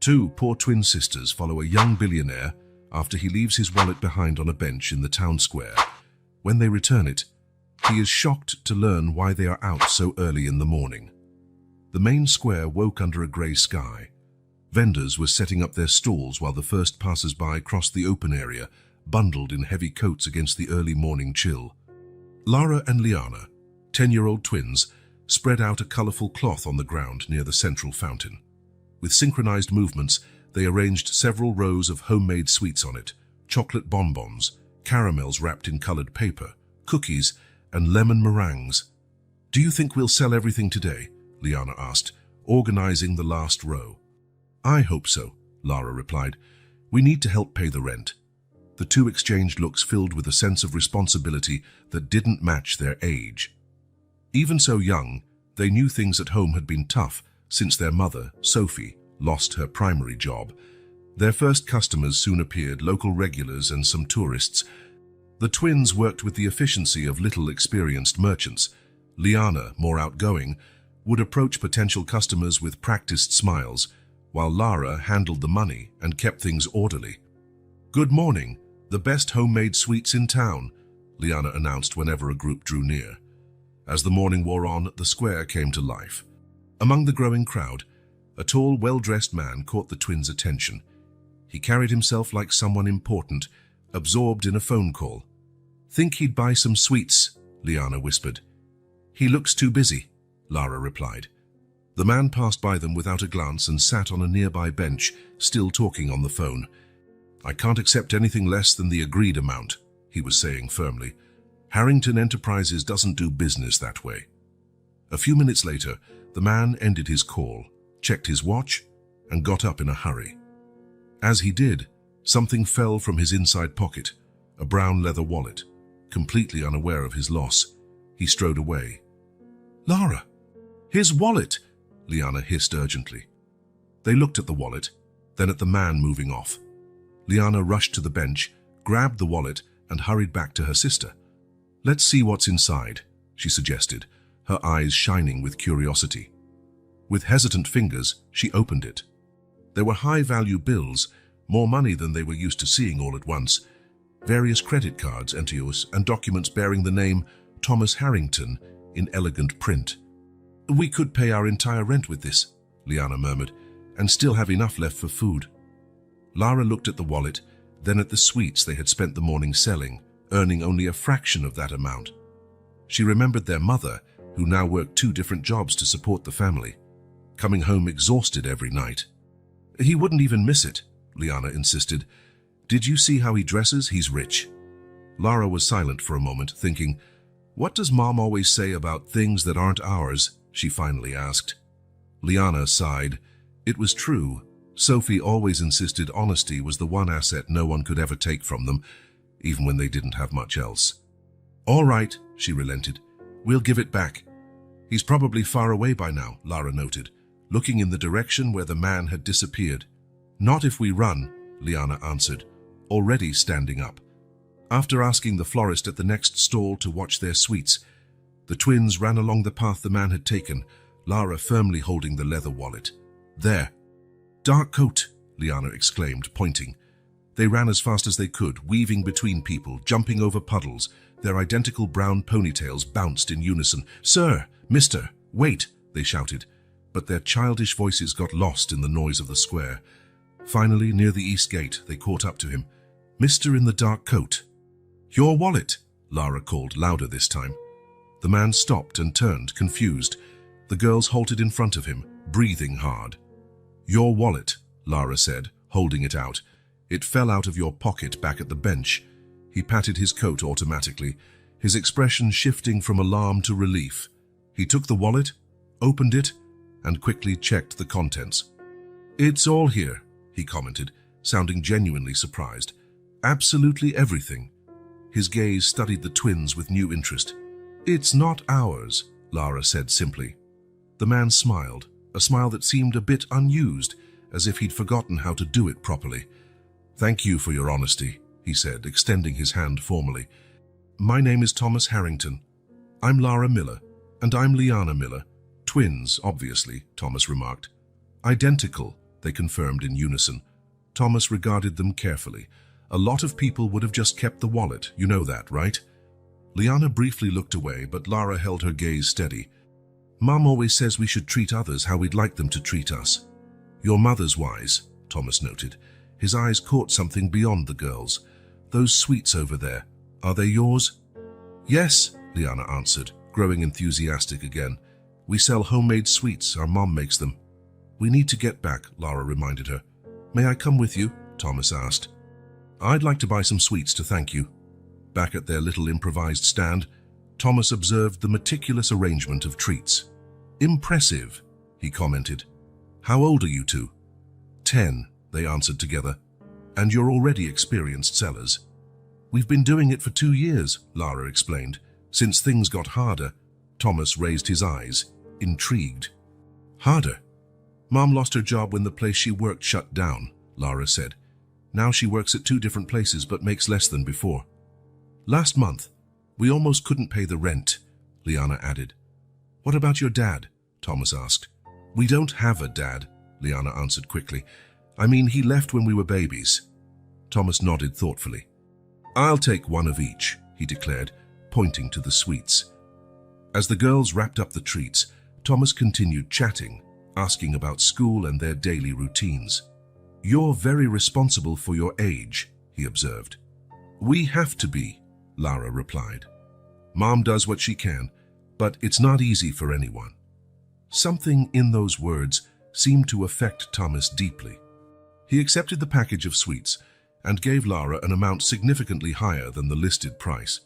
Two poor twin sisters follow a young billionaire after he leaves his wallet behind on a bench in the town square. When they return it, he is shocked to learn why they are out so early in the morning. The main square woke under a grey sky. Vendors were setting up their stalls while the first passers-by crossed the open area, bundled in heavy coats against the early morning chill. Lara and Liana, 10-year-old twins, spread out a colourful cloth on the ground near the central fountain. With synchronized movements, they arranged several rows of homemade sweets on it, chocolate bonbons, caramels wrapped in coloured paper, cookies, and lemon meringues. "Do you think we'll sell everything today?" Liana asked, organizing the last row. "I hope so," Lara replied. "We need to help pay the rent." The two exchanged looks filled with a sense of responsibility that didn't match their age. Even so young, they knew things at home had been tough since their mother, Sophie, lost her primary job. Their first customers soon appeared, local regulars and some tourists. The twins worked with the efficiency of little experienced merchants. Liana, more outgoing, would approach potential customers with practiced smiles, while Lara handled the money and kept things orderly. "Good morning, the best homemade sweets in town," Liana announced whenever a group drew near. As the morning wore on, the square came to life. Among the growing crowd, a tall, well-dressed man caught the twins' attention. He carried himself like someone important, absorbed in a phone call. "Think he'd buy some sweets," Liana whispered. "He looks too busy," Lara replied. The man passed by them without a glance and sat on a nearby bench, still talking on the phone. "I can't accept anything less than the agreed amount," he was saying firmly. "Harrington Enterprises doesn't do business that way." A few minutes later, the man ended his call, checked his watch, and got up in a hurry. As he did, something fell from his inside pocket, a brown leather wallet. Completely unaware of his loss, he strode away. "Lara! His wallet!" Liana hissed urgently. They looked at the wallet, then at the man moving off. Liana rushed to the bench, grabbed the wallet, and hurried back to her sister. "Let's see what's inside," she suggested, her eyes shining with curiosity. With hesitant fingers, she opened it. There were high-value bills, more money than they were used to seeing all at once, various credit cards, and documents bearing the name Thomas Harrington in elegant print. "We could pay our entire rent with this," Liana murmured, "and still have enough left for food." Lara looked at the wallet, then at the sweets they had spent the morning selling, earning only a fraction of that amount. She remembered their mother, who now worked 2 different jobs to support the family, coming home exhausted every night. "He wouldn't even miss it," Liana insisted. "Did you see how he dresses? He's rich." Lara was silent for a moment, thinking, "What does Mom always say about things that aren't ours?" she finally asked. Liana sighed. It was true. Sophie always insisted honesty was the one asset no one could ever take from them, even when they didn't have much else. "All right," she relented. "We'll give it back." "He's probably far away by now," Lara noted, looking in the direction where the man had disappeared. "Not if we run," Liana answered, already standing up. After asking the florist at the next stall to watch their sweets, the twins ran along the path the man had taken, Lara firmly holding the leather wallet. "There." "Dark coat," Liana exclaimed, pointing. They ran as fast as they could, weaving between people, jumping over puddles. Their identical brown ponytails bounced in unison. "Sir! Mister! Wait!" they shouted, but their childish voices got lost in the noise of the square. Finally, near the east gate, they caught up to him. "Mister in the dark coat." "Your wallet," Lara called, louder this time. The man stopped and turned, confused. The girls halted in front of him, breathing hard. "Your wallet," Lara said, holding it out. "It fell out of your pocket back at the bench." He patted his coat automatically, his expression shifting from alarm to relief. He took the wallet, opened it, and quickly checked the contents. "It's all here," he commented, sounding genuinely surprised. "Absolutely everything." His gaze studied the twins with new interest. "It's not ours," Lara said simply. The man smiled, a smile that seemed a bit unused, as if he'd forgotten how to do it properly. "Thank you for your honesty," he said, extending his hand formally. "My name is Thomas Harrington. I'm Lara Miller, and I'm Liana Miller. Twins, obviously," Thomas remarked. "Identical," they confirmed in unison. Thomas regarded them carefully. A lot of people would have just kept the wallet, you know that, right? Liana briefly looked away, but Lara held her gaze steady. Mum always says we should treat others how we'd like them to treat us. Your mother's wise, Thomas noted. His eyes caught something beyond the girls. Those sweets over there, are they yours? Yes, Liana answered, growing enthusiastic again. We sell homemade sweets, our mom makes them. We need to get back, Lara reminded her. May I come with you? Thomas asked. I'd like to buy some sweets to thank you. Back at their little improvised stand, Thomas observed the meticulous arrangement of treats. Impressive, he commented. How old are you two? 10, they answered together. And you're already experienced sellers. We've been doing it for 2 years, Lara explained. Since things got harder. Thomas raised his eyes, intrigued. Harder? Mom lost her job when the place she worked shut down, Lara said. Now she works at 2 different places but makes less than before. Last month, we almost couldn't pay the rent, Liana added. What about your dad? Thomas asked. We don't have a dad, Liana answered quickly. I mean, he left when we were babies. Thomas nodded thoughtfully. I'll take one of each, he declared, pointing to the sweets. As the girls wrapped up the treats, Thomas continued chatting, asking about school and their daily routines. You're very responsible for your age, he observed. We have to be, Lara replied. Mom does what she can, but it's not easy for anyone. Something in those words seemed to affect Thomas deeply. He accepted the package of sweets and gave Lara an amount significantly higher than the listed price.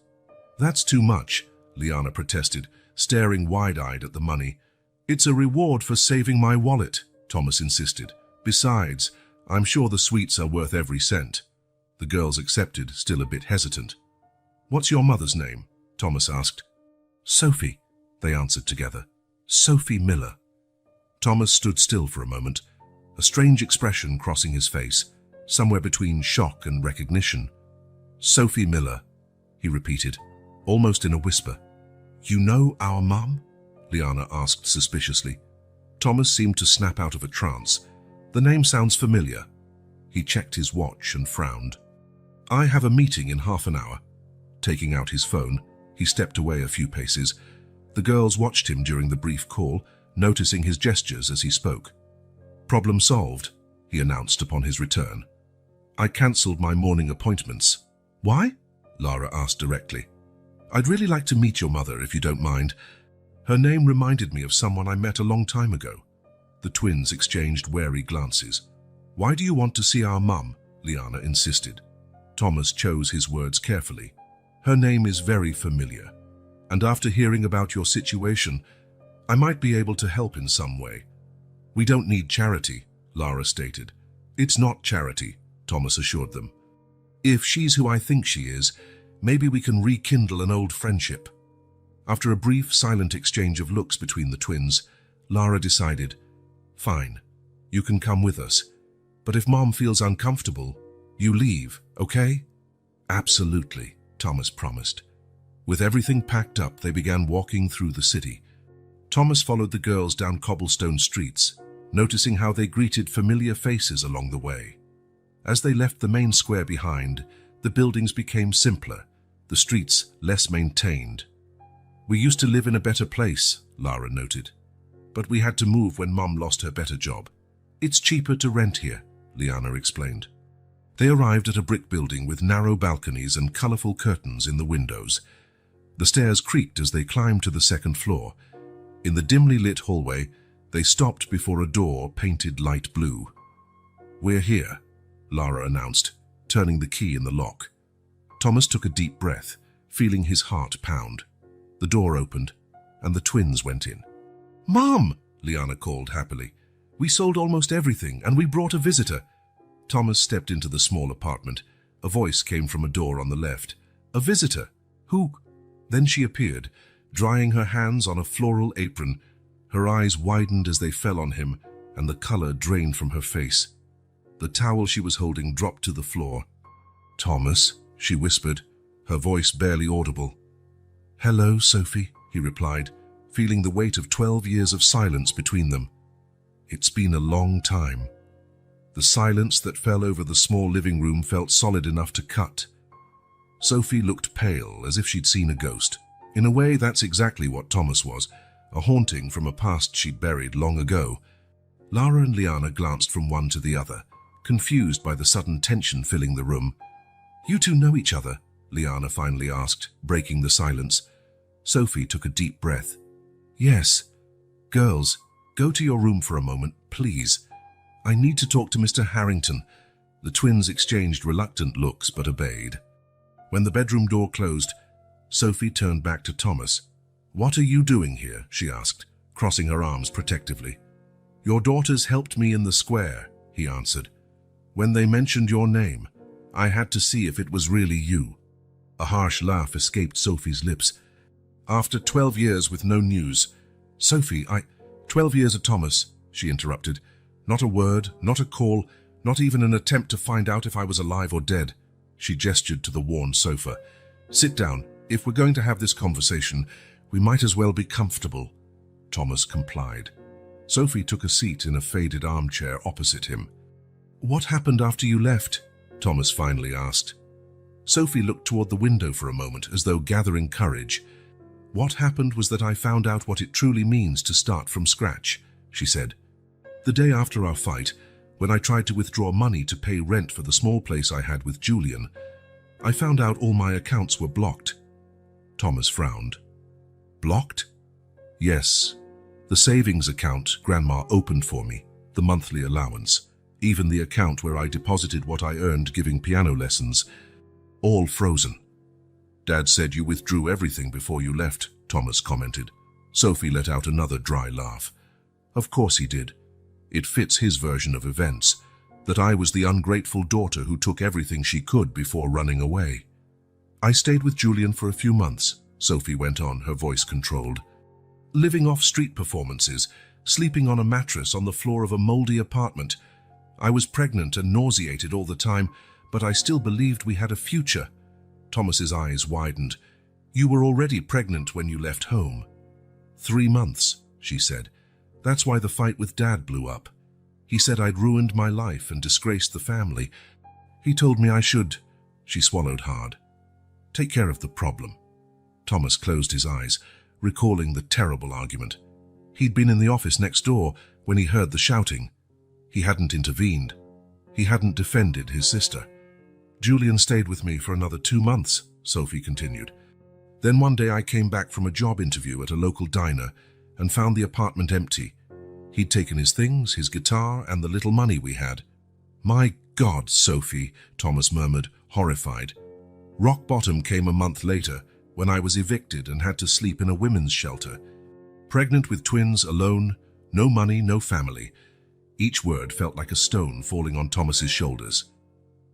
That's too much, Liana protested, staring wide-eyed at the money. It's a reward for saving my wallet, Thomas insisted. Besides, I'm sure the sweets are worth every cent. The girls accepted, still a bit hesitant. What's your mother's name? Thomas asked. Sophie, they answered together. Sophie Miller. Thomas stood still for a moment, a strange expression crossing his face, somewhere between shock and recognition. Sophie Miller, he repeated, almost in a whisper. You know our mum? Liana asked suspiciously. Thomas seemed to snap out of a trance. The name sounds familiar. He checked his watch and frowned. I have a meeting in half an hour. Taking out his phone, he stepped away a few paces. The girls watched him during the brief call, noticing his gestures as he spoke. Problem solved, he announced upon his return. I cancelled my morning appointments. Why? Lara asked directly. I'd really like to meet your mother, if you don't mind. Her name reminded me of someone I met a long time ago. The twins exchanged wary glances. Why do you want to see our mum? Liana insisted. Thomas chose his words carefully. Her name is very familiar, and after hearing about your situation, I might be able to help in some way. We don't need charity, Lara stated. It's not charity, Thomas assured them. If she's who I think she is, maybe we can rekindle an old friendship. After a brief, silent exchange of looks between the twins, Lara decided, fine, you can come with us, but if Mom feels uncomfortable, you leave, okay? Absolutely, Thomas promised. With everything packed up, they began walking through the city. Thomas followed the girls down cobblestone streets, noticing how they greeted familiar faces along the way. As they left the main square behind, the buildings became simpler, the streets less maintained. We used to live in a better place, Lara noted. But we had to move when Mom lost her better job. It's cheaper to rent here, Liana explained. They arrived at a brick building with narrow balconies and colorful curtains in the windows. The stairs creaked as they climbed to the second floor. In the dimly lit hallway, they stopped before a door painted light blue. We're here, Lara announced, turning the key in the lock. Thomas took a deep breath, feeling his heart pound. The door opened, and the twins went in. Mom, Liana called happily. We sold almost everything, and we brought a visitor. Thomas stepped into the small apartment. A voice came from a door on the left. A visitor? Who? Then she appeared, drying her hands on a floral apron. Her eyes widened as they fell on him, and the color drained from her face. The towel she was holding dropped to the floor. Thomas, she whispered, her voice barely audible. Hello, Sophie, he replied, feeling the weight of 12 years of silence between them. It's been a long time. The silence that fell over the small living room felt solid enough to cut. Sophie looked pale, as if she'd seen a ghost. In a way, that's exactly what Thomas was, a haunting from a past she'd buried long ago. Lara and Liana glanced from one to the other, confused by the sudden tension filling the room. "You two know each other?" Liana finally asked, breaking the silence. Sophie took a deep breath. "Yes. Girls, go to your room for a moment, please. I need to talk to Mr. Harrington." The twins exchanged reluctant looks but obeyed. When the bedroom door closed, Sophie turned back to Thomas. "What are you doing here?" she asked, crossing her arms protectively. "Your daughters helped me in the square," he answered. "When they mentioned your name, I had to see if it was really you." A harsh laugh escaped Sophie's lips. "After 12 years with no news, Sophie, 12 years at Thomas," she interrupted. "Not a word, not a call, not even an attempt to find out if I was alive or dead." She gestured to the worn sofa. "Sit down. If we're going to have this conversation, we might as well be comfortable." Thomas complied. Sophie took a seat in a faded armchair opposite him. "What happened after you left?" Thomas finally asked. Sophie looked toward the window for a moment, as though gathering courage. "What happened was that I found out what it truly means to start from scratch," she said. "The day after our fight, when I tried to withdraw money to pay rent for the small place I had with Julian, I found out all my accounts were blocked." Thomas frowned. "Blocked?" "Yes. The savings account Grandma opened for me, the monthly allowance, even the account where I deposited what I earned giving piano lessons, all frozen." "Dad said you withdrew everything before you left," Thomas commented. Sophie let out another dry laugh. "Of course he did. It fits his version of events, that I was the ungrateful daughter who took everything she could before running away." "I stayed with Julian for a few months," Sophie went on, her voice controlled. "Living off street performances, sleeping on a mattress on the floor of a moldy apartment. I was pregnant and nauseated all the time, but I still believed we had a future." Thomas's eyes widened. "You were already pregnant when you left home." 3 months, she said. "That's why the fight with Dad blew up. He said I'd ruined my life and disgraced the family. He told me I should," she swallowed hard, "take care of the problem." Thomas closed his eyes, recalling the terrible argument. He'd been in the office next door when he heard the shouting. He hadn't intervened. He hadn't defended his sister. "Julian stayed with me for another 2 months," Sophie continued. "Then one day I came back from a job interview at a local diner and found the apartment empty. He'd taken his things, his guitar, and the little money we had." "My God, Sophie," Thomas murmured, horrified. "Rock bottom came a month later, when I was evicted and had to sleep in a women's shelter. Pregnant with twins, alone, no money, no family." Each word felt like a stone falling on Thomas's shoulders.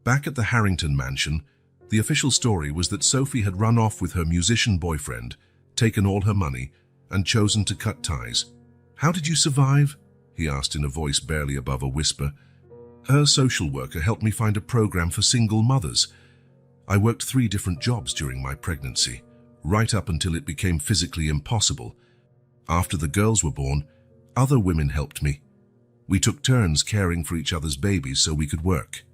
Back at the Harrington mansion, the official story was that Sophie had run off with her musician boyfriend, taken all her money, and chosen to cut ties. "How did you survive?" he asked in a voice barely above a whisper. "Her social worker helped me find a program for single mothers. I worked 3 different jobs during my pregnancy, right up until it became physically impossible. After the girls were born, other women helped me. We took turns caring for each other's babies so we could work."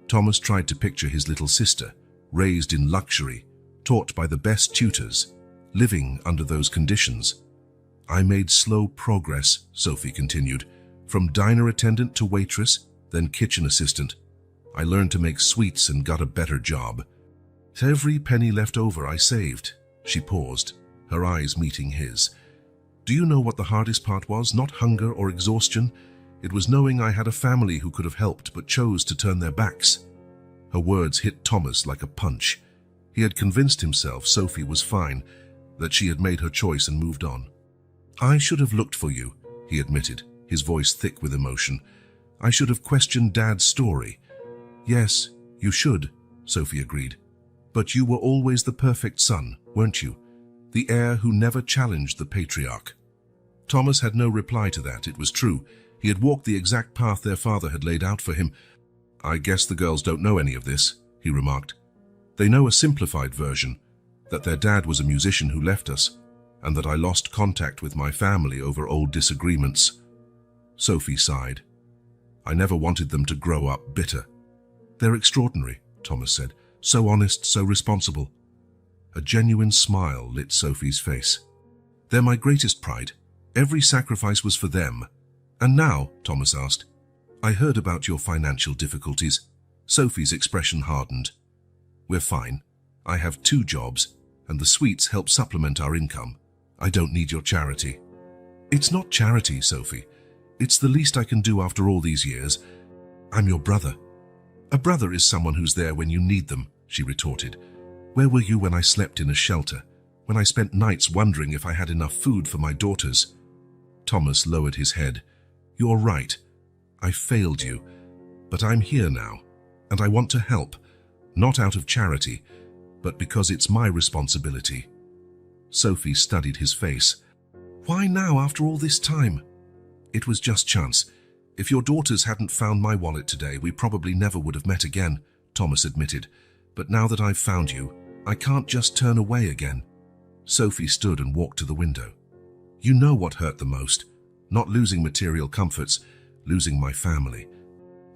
Thomas tried to picture his little sister, raised in luxury, taught by the best tutors, living under those conditions. "I made slow progress," Sophie continued, "from diner attendant to waitress, then kitchen assistant. I learned to make sweets and got a better job. Every penny left over I saved." She paused, her eyes meeting his. "Do you know what the hardest part was? Not hunger or exhaustion. It was knowing I had a family who could have helped but chose to turn their backs." Her words hit Thomas like a punch. He had convinced himself Sophie was fine, that she had made her choice and moved on. "I should have looked for you," he admitted, his voice thick with emotion. "I should have questioned Dad's story." "Yes, you should," Sophie agreed. "But you were always the perfect son, weren't you? The heir who never challenged the patriarch." Thomas had no reply to that. It was true. He had walked the exact path their father had laid out for him. "I guess the girls don't know any of this," he remarked. "They know a simplified version, that their dad was a musician who left us, and that I lost contact with my family over old disagreements." Sophie sighed. I never wanted them to grow up bitter. They're extraordinary, Thomas said. So honest, so responsible. A genuine smile lit Sophie's face. They're my greatest pride. Every sacrifice was for them. And now, Thomas asked, I heard about your financial difficulties. Sophie's expression hardened. We're fine. I have 2 jobs, and the sweets help supplement our income. I don't need your charity. It's not charity, Sophie. It's the least I can do after all these years. I'm your brother. A brother is someone who's there when you need them, she retorted. Where were you when I slept in a shelter? When I spent nights wondering if I had enough food for my daughters? Thomas lowered his head. You're right. I failed you. But I'm here now, and I want to help. Not out of charity, but because it's my responsibility. Sophie studied his face. Why now, after all this time? It was just chance. If your daughters hadn't found my wallet today, we probably never would have met again, Thomas admitted. But now that I've found you, I can't just turn away again. Sophie stood and walked to the window. You know what hurt the most. Not losing material comforts, losing my family.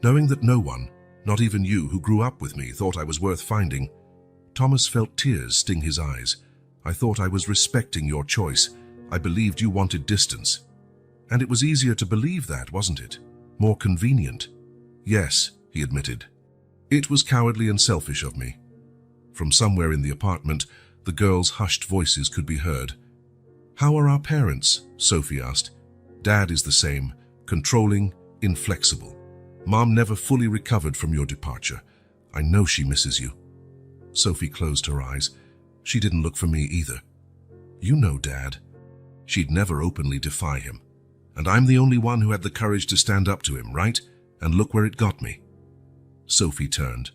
Knowing that no one, not even you who grew up with me, thought I was worth finding. Thomas felt tears sting his eyes. I thought I was respecting your choice. I believed you wanted distance. And it was easier to believe that, wasn't it? More convenient. Yes, he admitted. It was cowardly and selfish of me. From somewhere in the apartment, the girls' hushed voices could be heard. How are our parents? Sophie asked. Dad is the same, controlling, inflexible. Mom never fully recovered from your departure. I know she misses you. Sophie closed her eyes. She didn't look for me either. You know Dad. She'd never openly defy him. And I'm the only one who had the courage to stand up to him, right? And look where it got me. Sophie turned.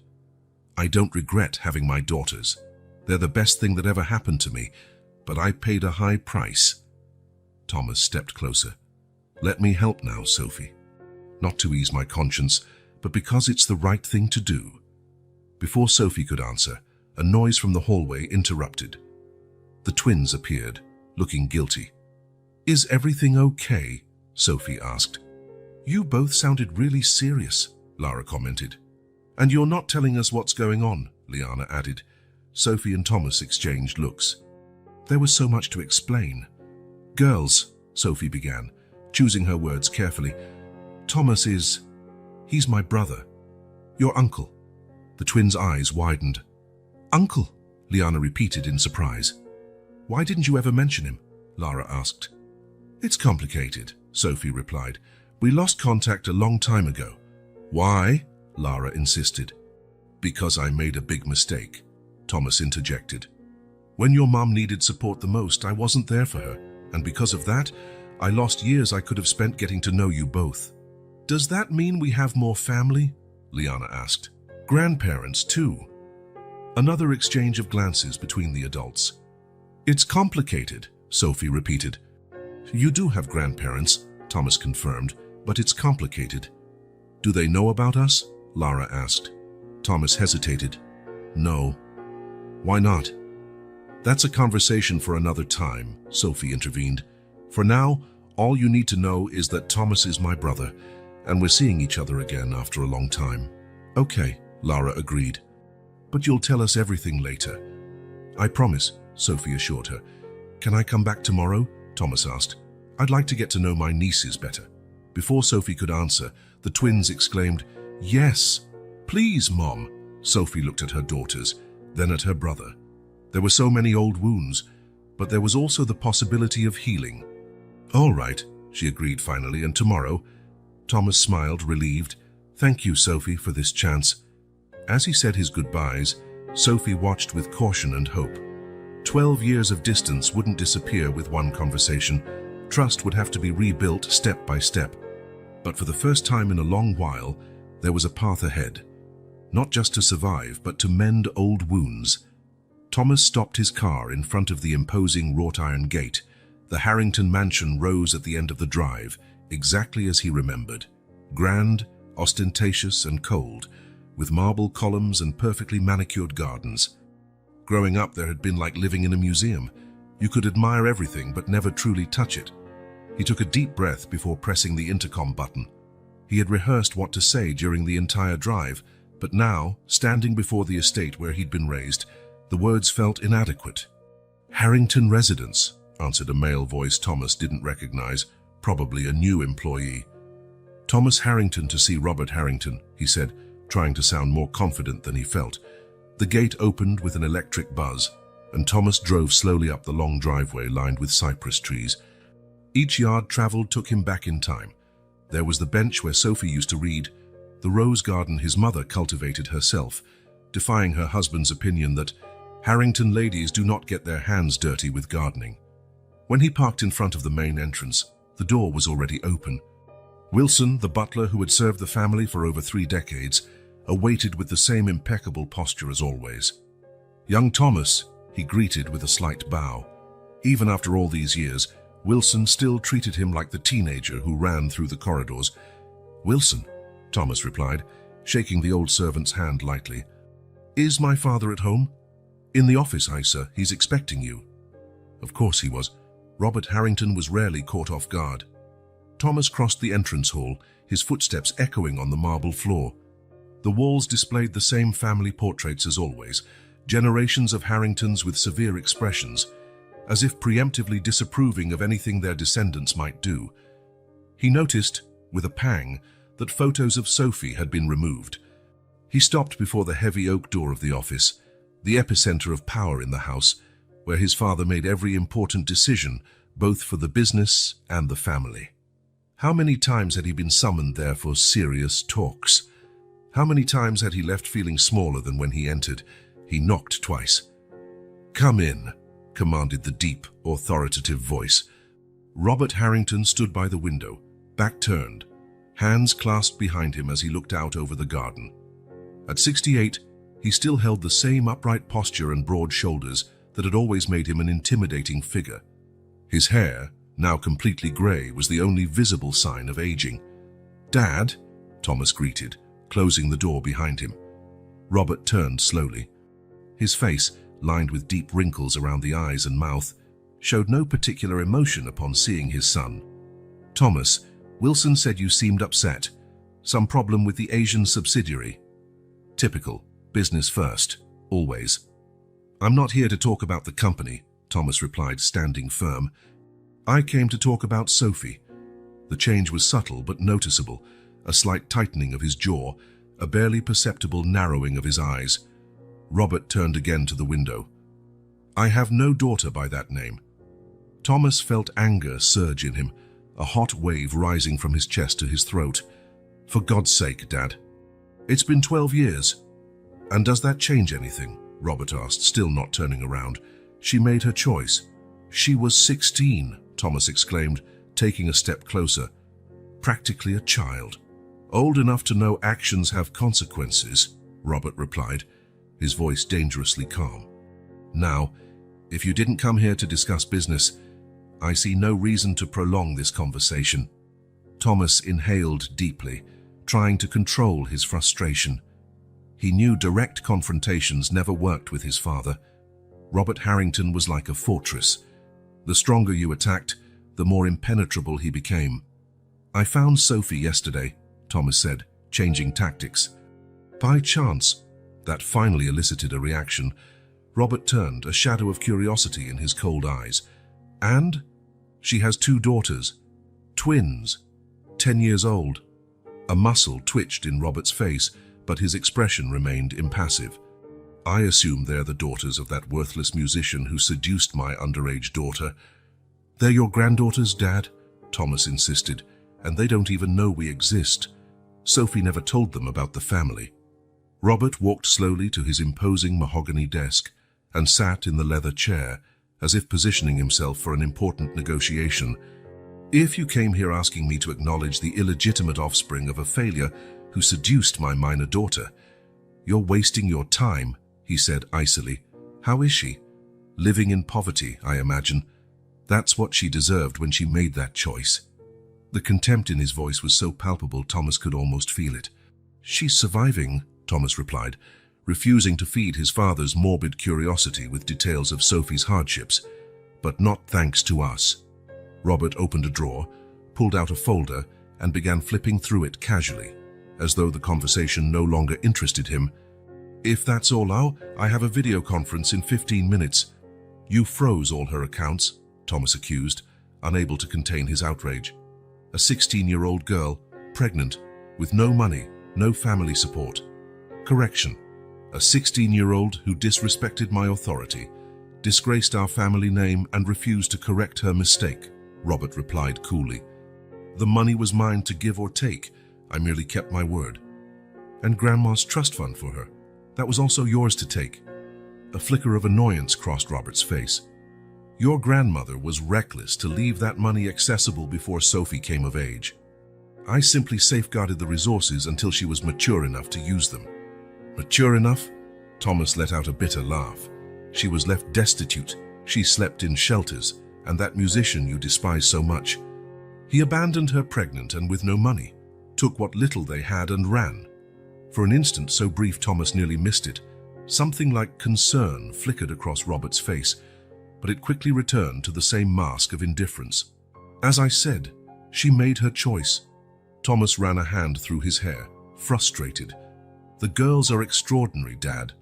I don't regret having my daughters. They're the best thing that ever happened to me, but I paid a high price. Thomas stepped closer. Let me help now, Sophie. Not to ease my conscience, but because it's the right thing to do. Before Sophie could answer, a noise from the hallway interrupted. The twins appeared, looking guilty. Is everything okay? Sophie asked. You both sounded really serious, Lara commented. And you're not telling us what's going on, Liana added. Sophie and Thomas exchanged looks. There was so much to explain. Girls, Sophie began, choosing her words carefully. Thomas he's my brother. Your uncle. The twins' eyes widened. Uncle, Liana repeated in surprise. Why didn't you ever mention him? Lara asked. It's complicated, Sophie replied. We lost contact a long time ago. Why? Lara insisted. Because I made a big mistake, Thomas interjected. When your mom needed support the most, I wasn't there for her, and because of that, I lost years I could have spent getting to know you both. Does that mean we have more family? Liana asked. Grandparents, too. Another exchange of glances between the adults. It's complicated, Sophie repeated. You do have grandparents, Thomas confirmed, but it's complicated. Do they know about us? Lara asked. Thomas hesitated. No. Why not? That's a conversation for another time, Sophie intervened. For now, all you need to know is that Thomas is my brother, and we're seeing each other again after a long time. Okay, Lara agreed. But you'll tell us everything later. I promise, Sophie assured her. Can I come back tomorrow? Thomas asked. I'd like to get to know my nieces better. Before Sophie could answer, the twins exclaimed, Yes, please, Mom. Sophie looked at her daughters, then at her brother. There were so many old wounds, but there was also the possibility of healing. All right, she agreed finally, and tomorrow. Thomas smiled, relieved. Thank you, Sophie, for this chance. As he said his goodbyes, Sophie watched with caution and hope. 12 years of distance wouldn't disappear with one conversation. Trust would have to be rebuilt step by step. But for the first time in a long while, there was a path ahead. Not just to survive, but to mend old wounds. Thomas stopped his car in front of the imposing wrought-iron gate. The Harrington mansion rose at the end of the drive, exactly as he remembered. Grand, ostentatious and cold, with marble columns and perfectly manicured gardens. Growing up, there had been like living in a museum. You could admire everything but never truly touch it. He took a deep breath before pressing the intercom button. He had rehearsed what to say during the entire drive, but now, standing before the estate where he'd been raised, the words felt inadequate. "Harrington residence," answered a male voice Thomas didn't recognize, probably a new employee. "Thomas Harrington to see Robert Harrington," he said, trying to sound more confident than he felt. The gate opened with an electric buzz, and Thomas drove slowly up the long driveway lined with cypress trees. Each yard traveled took him back in time. There was the bench where Sophie used to read, the rose garden his mother cultivated herself, defying her husband's opinion that Harrington ladies do not get their hands dirty with gardening. When he parked in front of the main entrance, the door was already open. Wilson, the butler who had served the family for over 3 decades, awaited with the same impeccable posture as always. "Young Thomas," he greeted with a slight bow. Even after all these years, Wilson still treated him like the teenager who ran through the corridors. "Wilson," Thomas replied, shaking the old servant's hand lightly. "Is my father at home?" "In the office, sir. He's expecting you." Of course he was. Robert Harrington was rarely caught off guard. Thomas crossed the entrance hall, his footsteps echoing on the marble floor. The walls displayed the same family portraits as always, generations of Harringtons with severe expressions, as if preemptively disapproving of anything their descendants might do. He noticed, with a pang, that photos of Sophie had been removed. He stopped before the heavy oak door of the office, the epicenter of power in the house, where his father made every important decision, both for the business and the family. How many times had he been summoned there for serious talks? How many times had he left feeling smaller than when he entered? He knocked twice. "Come in," commanded the deep, authoritative voice. Robert Harrington stood by the window, back turned, hands clasped behind him as he looked out over the garden. At 68, he still held the same upright posture and broad shoulders that had always made him an intimidating figure. His hair, now completely grey, was the only visible sign of aging. "Dad," Thomas greeted, closing the door behind him. Robert turned slowly. His face, lined with deep wrinkles around the eyes and mouth, showed no particular emotion upon seeing his son. "Thomas, Wilson said you seemed upset. Some problem with the Asian subsidiary." "Typical. Business first. Always." "I'm not here to talk about the company," Thomas replied, standing firm. "I came to talk about Sophie." The change was subtle but noticeable, a slight tightening of his jaw, a barely perceptible narrowing of his eyes. Robert turned again to the window. "I have no daughter by that name." Thomas felt anger surge in him, a hot wave rising from his chest to his throat. "For God's sake, Dad. It's been 12 years. "And does that change anything?" Robert asked, still not turning around. "She made her choice." "She was 16, Thomas exclaimed, taking a step closer. "Practically a child. Old enough to know actions have consequences," Robert replied, his voice dangerously calm. "Now, if you didn't come here to discuss business, I see no reason to prolong this conversation." Thomas inhaled deeply, trying to control his frustration. He knew direct confrontations never worked with his father. Robert Harrington was like a fortress. The stronger you attacked, the more impenetrable he became. "I found Sophie yesterday," Thomas said, changing tactics. "By chance?" That finally elicited a reaction. Robert turned, a shadow of curiosity in his cold eyes. "And? She has 2 daughters. Twins. 10 years old." A muscle twitched in Robert's face, but his expression remained impassive. "I assume they're the daughters of that worthless musician who seduced my underage daughter." "They're your granddaughters, Dad?" Thomas insisted, "and they don't even know we exist. Sophie never told them about the family." Robert walked slowly to his imposing mahogany desk and sat in the leather chair, as if positioning himself for an important negotiation. "If you came here asking me to acknowledge the illegitimate offspring of a failure who seduced my minor daughter, you're wasting your time," he said icily. "How is she? Living in poverty, I imagine. That's what she deserved when she made that choice." The contempt in his voice was so palpable Thomas could almost feel it. "She's surviving," Thomas replied, refusing to feed his father's morbid curiosity with details of Sophie's hardships. "But not thanks to us." Robert opened a drawer, pulled out a folder, and began flipping through it casually, as though the conversation no longer interested him. "If that's all now, I have a video conference in 15 minutes. You froze all her accounts," Thomas accused, unable to contain his outrage. A 16-year-old girl, pregnant, with no money, no family support. Correction. A 16-year-old who disrespected my authority, disgraced our family name and refused to correct her mistake, Robert replied coolly. "The money was mine to give or take. I merely kept my word. And Grandma's trust fund for her. That was also yours to take." A flicker of annoyance crossed Robert's face. "Your grandmother was reckless to leave that money accessible before Sophie came of age. I simply safeguarded the resources until she was mature enough to use them." "Mature enough?" Thomas let out a bitter laugh. "She was left destitute. She slept in shelters, and that musician you despise so much. He abandoned her pregnant and with no money, took what little they had and ran." For an instant so brief Thomas nearly missed it. Something like concern flickered across Robert's face, but it quickly returned to the same mask of indifference. "As I said, she made her choice." Thomas ran a hand through his hair, frustrated. "The girls are extraordinary, Dad.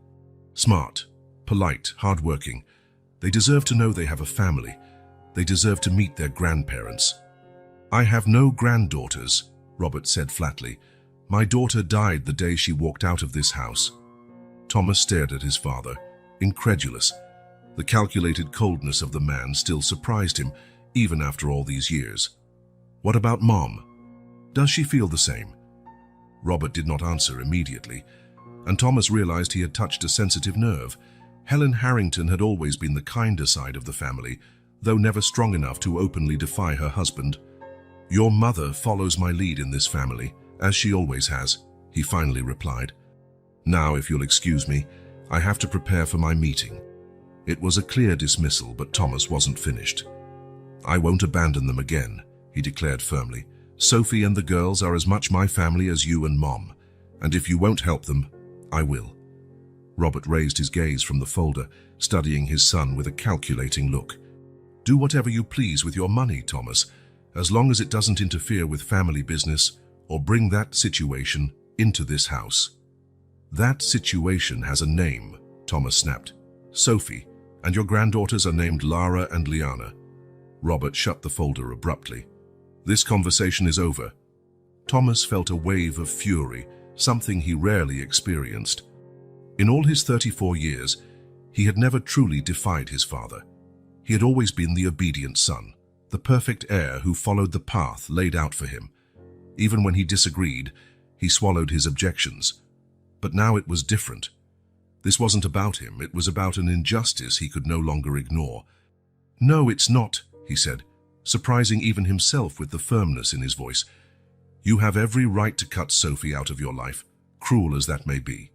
Smart, polite, hardworking. They deserve to know they have a family. They deserve to meet their grandparents." "I have no granddaughters," Robert said flatly. "My daughter died the day she walked out of this house." Thomas stared at his father, incredulous. The calculated coldness of the man still surprised him, even after all these years. "What about Mom? Does she feel the same?" Robert did not answer immediately, and Thomas realized he had touched a sensitive nerve. Helen Harrington had always been the kinder side of the family, though never strong enough to openly defy her husband. "Your mother follows my lead in this family, as she always has," he finally replied. "Now, if you'll excuse me, I have to prepare for my meeting." It was a clear dismissal, but Thomas wasn't finished. "I won't abandon them again," he declared firmly. "Sophie and the girls are as much my family as you and Mom, and if you won't help them, I will." Robert raised his gaze from the folder, studying his son with a calculating look. "Do whatever you please with your money, Thomas, as long as it doesn't interfere with family business or bring that situation into this house." "That situation has a name," Thomas snapped. "Sophie, and your granddaughters are named Lara and Liana." Robert shut the folder abruptly. "This conversation is over." Thomas felt a wave of fury, something he rarely experienced. In all his 34 years, he had never truly defied his father. He had always been the obedient son, the perfect heir who followed the path laid out for him. Even when he disagreed, he swallowed his objections. But now it was different. This wasn't about him, it was about an injustice he could no longer ignore. "No, it's not," he said, surprising even himself with the firmness in his voice. "You have every right to cut Sophie out of your life, cruel as that may be.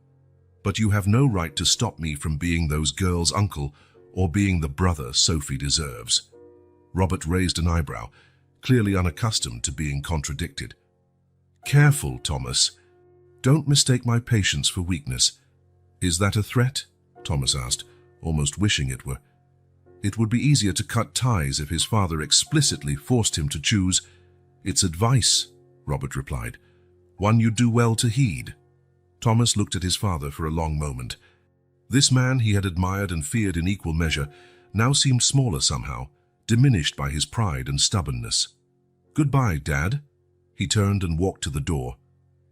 But you have no right to stop me from being those girls' uncle or being the brother Sophie deserves." Robert raised an eyebrow, clearly unaccustomed to being contradicted. "Careful, Thomas. Don't mistake my patience for weakness." "Is that a threat?" Thomas asked, almost wishing it were. It would be easier to cut ties if his father explicitly forced him to choose. "It's advice," Robert replied, "one you do well to heed." Thomas looked at his father for a long moment. This man he had admired and feared in equal measure now seemed smaller somehow, diminished by his pride and stubbornness. "Goodbye, Dad." He turned and walked to the door.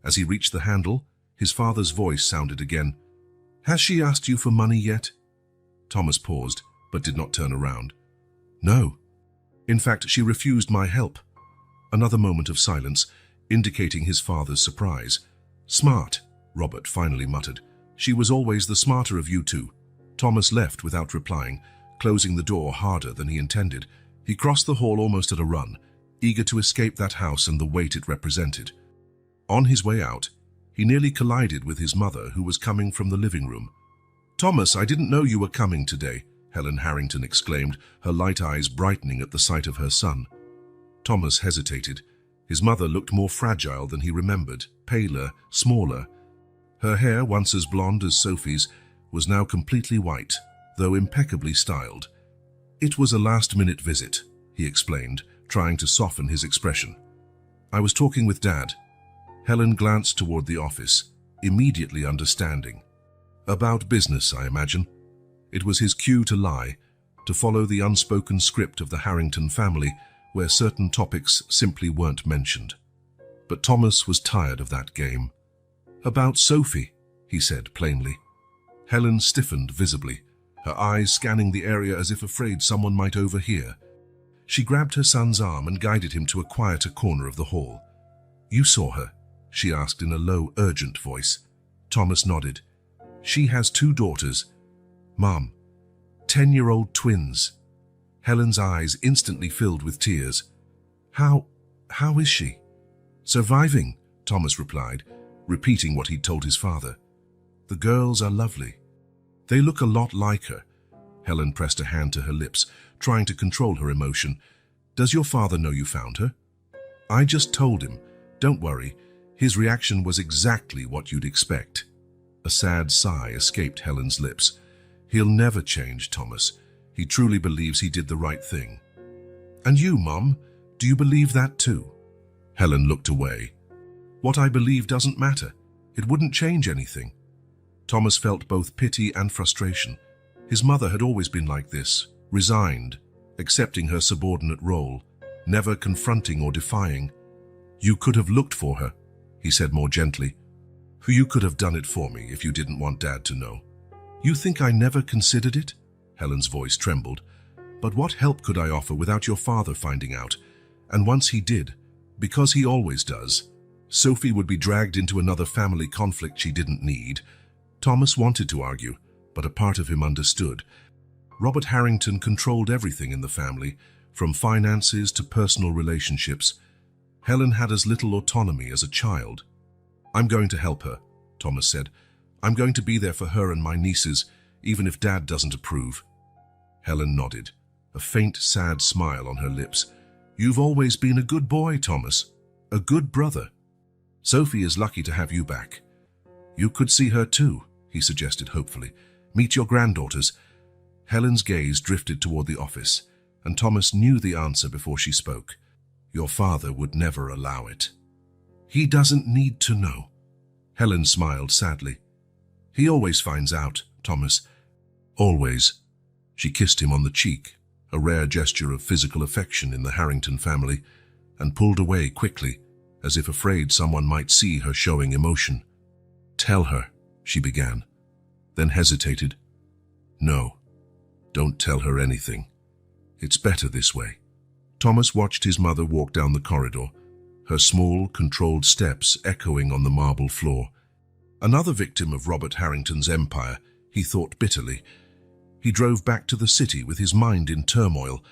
As he reached the handle, his father's voice sounded again. "Has she asked you for money yet?" Thomas paused, but did not turn around. "No. In fact, she refused my help." Another moment of silence, indicating his father's surprise. "Smart," Robert finally muttered. "She was always the smarter of you two." Thomas left without replying, closing the door harder than he intended. He crossed the hall almost at a run, eager to escape that house and the weight it represented. On his way out, he nearly collided with his mother, who was coming from the living room. "Thomas, I didn't know you were coming today," Helen Harrington exclaimed, her light eyes brightening at the sight of her son. Thomas hesitated. His mother looked more fragile than he remembered, paler, smaller. Her hair, once as blonde as Sophie's, was now completely white, though impeccably styled. "It was a last-minute visit," he explained, trying to soften his expression. I was talking with Dad. Helen glanced toward the office, immediately understanding. About business, I imagine. It was his cue to lie, to follow the unspoken script of the Harrington family, where certain topics simply weren't mentioned. But Thomas was tired of that game. About Sophie, he said plainly. Helen stiffened visibly, her eyes scanning the area as if afraid someone might overhear. She grabbed her son's arm and guided him to a quieter corner of the hall. You saw her? She asked in a low, urgent voice. Thomas nodded. She has 2 daughters. Mom, 10-year-old twins. Helen's eyes instantly filled with tears. How is she? Surviving, Thomas replied, repeating what he'd told his father. The girls are lovely. They look a lot like her. Helen pressed a hand to her lips, trying to control her emotion. Does your father know you found her? I just told him. Don't worry. His reaction was exactly what you'd expect. A sad sigh escaped Helen's lips. He'll never change, Thomas. He truly believes he did the right thing. And you, Mom, do you believe that too? Helen looked away. What I believe doesn't matter. It wouldn't change anything. Thomas felt both pity and frustration. His mother had always been like this, resigned, accepting her subordinate role, never confronting or defying. You could have looked for her, he said more gently. You could have done it for me if you didn't want Dad to know. You think I never considered it? Helen's voice trembled. But what help could I offer without your father finding out? And once he did, because he always does, Sophie would be dragged into another family conflict she didn't need. Thomas wanted to argue, but a part of him understood. Robert Harrington controlled everything in the family, from finances to personal relationships. Helen had as little autonomy as a child. I'm going to help her, Thomas said. I'm going to be there for her and my nieces, even if Dad doesn't approve. Helen nodded, a faint, sad smile on her lips. You've always been a good boy, Thomas. A good brother. Sophie is lucky to have you back. You could see her too, he suggested hopefully. Meet your granddaughters. Helen's gaze drifted toward the office, and Thomas knew the answer before she spoke. Your father would never allow it. He doesn't need to know. Helen smiled sadly. He always finds out, Thomas. Always. She kissed him on the cheek, a rare gesture of physical affection in the Harrington family, and pulled away quickly, as if afraid someone might see her showing emotion. Tell her, she began, then hesitated. No, don't tell her anything. It's better this way. Thomas watched his mother walk down the corridor, her small, controlled steps echoing on the marble floor. Another victim of Robert Harrington's empire, he thought bitterly. He drove back to the city with his mind in turmoil.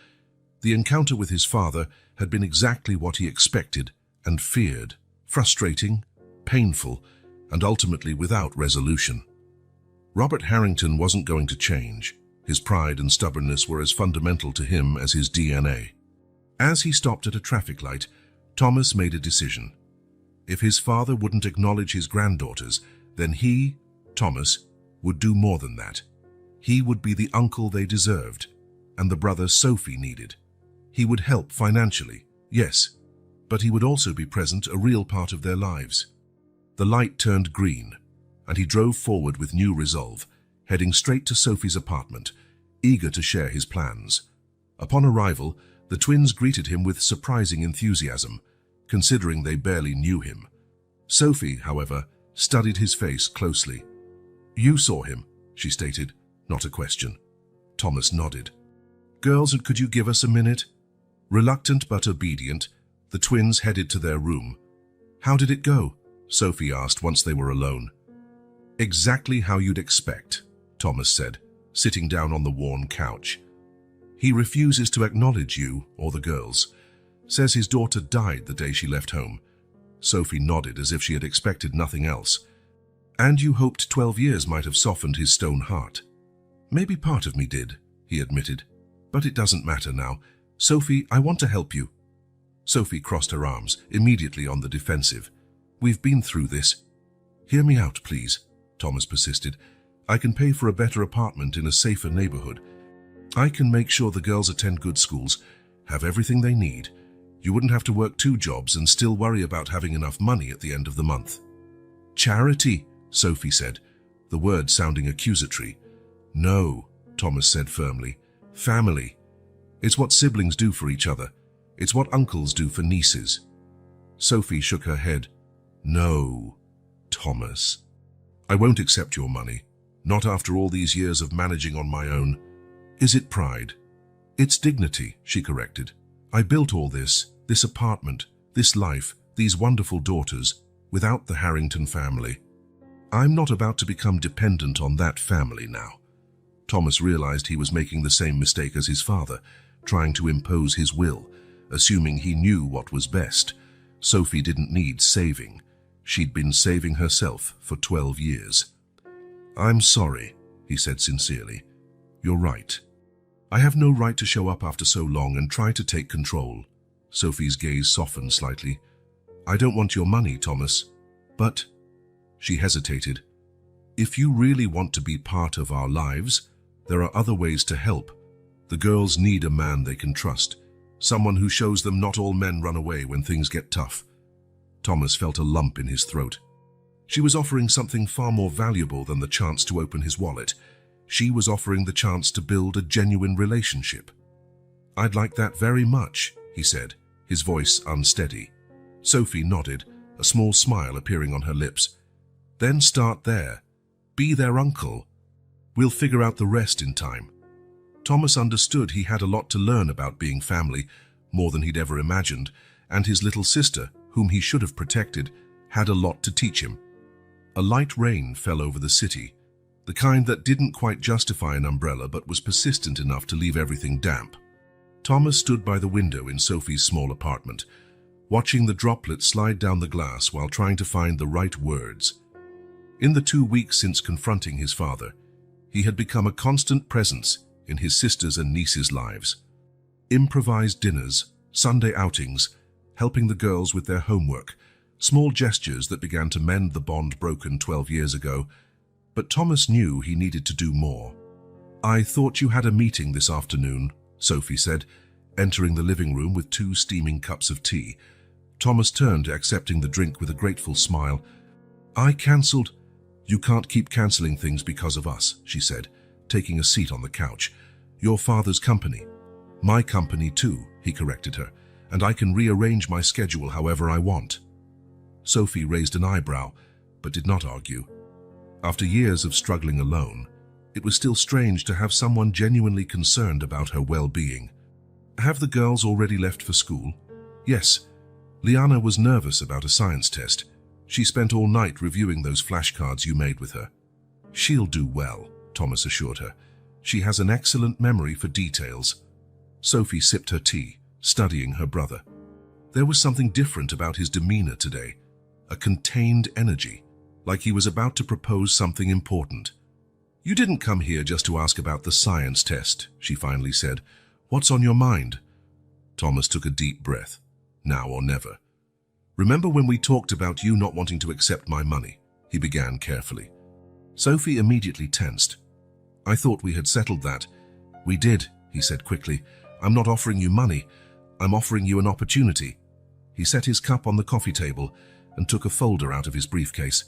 The encounter with his father had been exactly what he expected and feared, frustrating, painful, and ultimately without resolution. Robert Harrington wasn't going to change. His pride and stubbornness were as fundamental to him as his DNA. As he stopped at a traffic light, Thomas made a decision. If his father wouldn't acknowledge his granddaughters, then he, Thomas, would do more than that. He would be the uncle they deserved, and the brother Sophie needed. He would help financially, yes, but he would also be present, a real part of their lives. The light turned green, and he drove forward with new resolve, heading straight to Sophie's apartment, eager to share his plans. Upon arrival, the twins greeted him with surprising enthusiasm, considering they barely knew him. Sophie, however, studied his face closely. You saw him, she stated, not a question. Thomas nodded. Girls, could you give us a minute? Reluctant but obedient, the twins headed to their room. How did it go? Sophie asked once they were alone. Exactly how you'd expect, Thomas said, sitting down on the worn couch. He refuses to acknowledge you or the girls. Says his daughter died the day she left home. Sophie nodded as if she had expected nothing else. And you hoped 12 years might have softened his stone heart. Maybe part of me did, he admitted. But it doesn't matter now. Sophie, I want to help you. Sophie crossed her arms, immediately on the defensive. We've been through this. Hear me out, please, Thomas persisted. I can pay for a better apartment in a safer neighborhood. I can make sure the girls attend good schools, have everything they need. You wouldn't have to work 2 jobs and still worry about having enough money at the end of the month. Charity, Sophie said, the word sounding accusatory. No, Thomas said firmly. Family. It's what siblings do for each other. It's what uncles do for nieces. Sophie shook her head. No, Thomas. I won't accept your money. Not after all these years of managing on my own. Is it pride? It's dignity, she corrected. I built all this apartment, this life, these wonderful daughters, without the Harrington family. I'm not about to become dependent on that family now. Thomas realized he was making the same mistake as his father, trying to impose his will, assuming he knew what was best. Sophie didn't need saving. She'd been saving herself for 12 years. I'm sorry, he said sincerely. You're right. I have no right to show up after so long and try to take control. Sophie's gaze softened slightly. I don't want your money, Thomas, but... She hesitated. If you really want to be part of our lives, there are other ways to help. The girls need a man they can trust, someone who shows them not all men run away when things get tough. Thomas felt a lump in his throat. She was offering something far more valuable than the chance to open his wallet. She was offering the chance to build a genuine relationship. I'd like that very much, he said, his voice unsteady. Sophie nodded, a small smile appearing on her lips. Then start there. Be their uncle. We'll figure out the rest in time. Thomas understood he had a lot to learn about being family, more than he'd ever imagined, and his little sister, whom he should have protected, had a lot to teach him. A light rain fell over the city, the kind that didn't quite justify an umbrella but was persistent enough to leave everything damp. Thomas stood by the window in Sophie's small apartment, watching the droplets slide down the glass while trying to find the right words. In the 2 weeks since confronting his father, he had become a constant presence in his sisters' and nieces' lives. Improvised dinners, Sunday outings, helping the girls with their homework, small gestures that began to mend the bond broken 12 years ago. But Thomas knew he needed to do more. I thought you had a meeting this afternoon, Sophie said, entering the living room with 2 steaming cups of tea. Thomas turned, accepting the drink with a grateful smile. I cancelled. You can't keep cancelling things because of us, she said, taking a seat on the couch. Your father's company. My company too, he corrected her, and I can rearrange my schedule however I want. Sophie raised an eyebrow, but did not argue. After years of struggling alone, it was still strange to have someone genuinely concerned about her well-being. Have the girls already left for school? Yes. Liana was nervous about a science test. She spent all night reviewing those flashcards you made with her. She'll do well, Thomas assured her. She has an excellent memory for details. Sophie sipped her tea, studying her brother. There was something different about his demeanor today, a contained energy, like he was about to propose something important. You didn't come here just to ask about the science test, she finally said. What's on your mind? Thomas took a deep breath. Now or never. Remember when we talked about you not wanting to accept my money? He began carefully. Sophie immediately tensed. I thought we had settled that. We did, he said quickly. I'm not offering you money. I'm offering you an opportunity. He set his cup on the coffee table and took a folder out of his briefcase.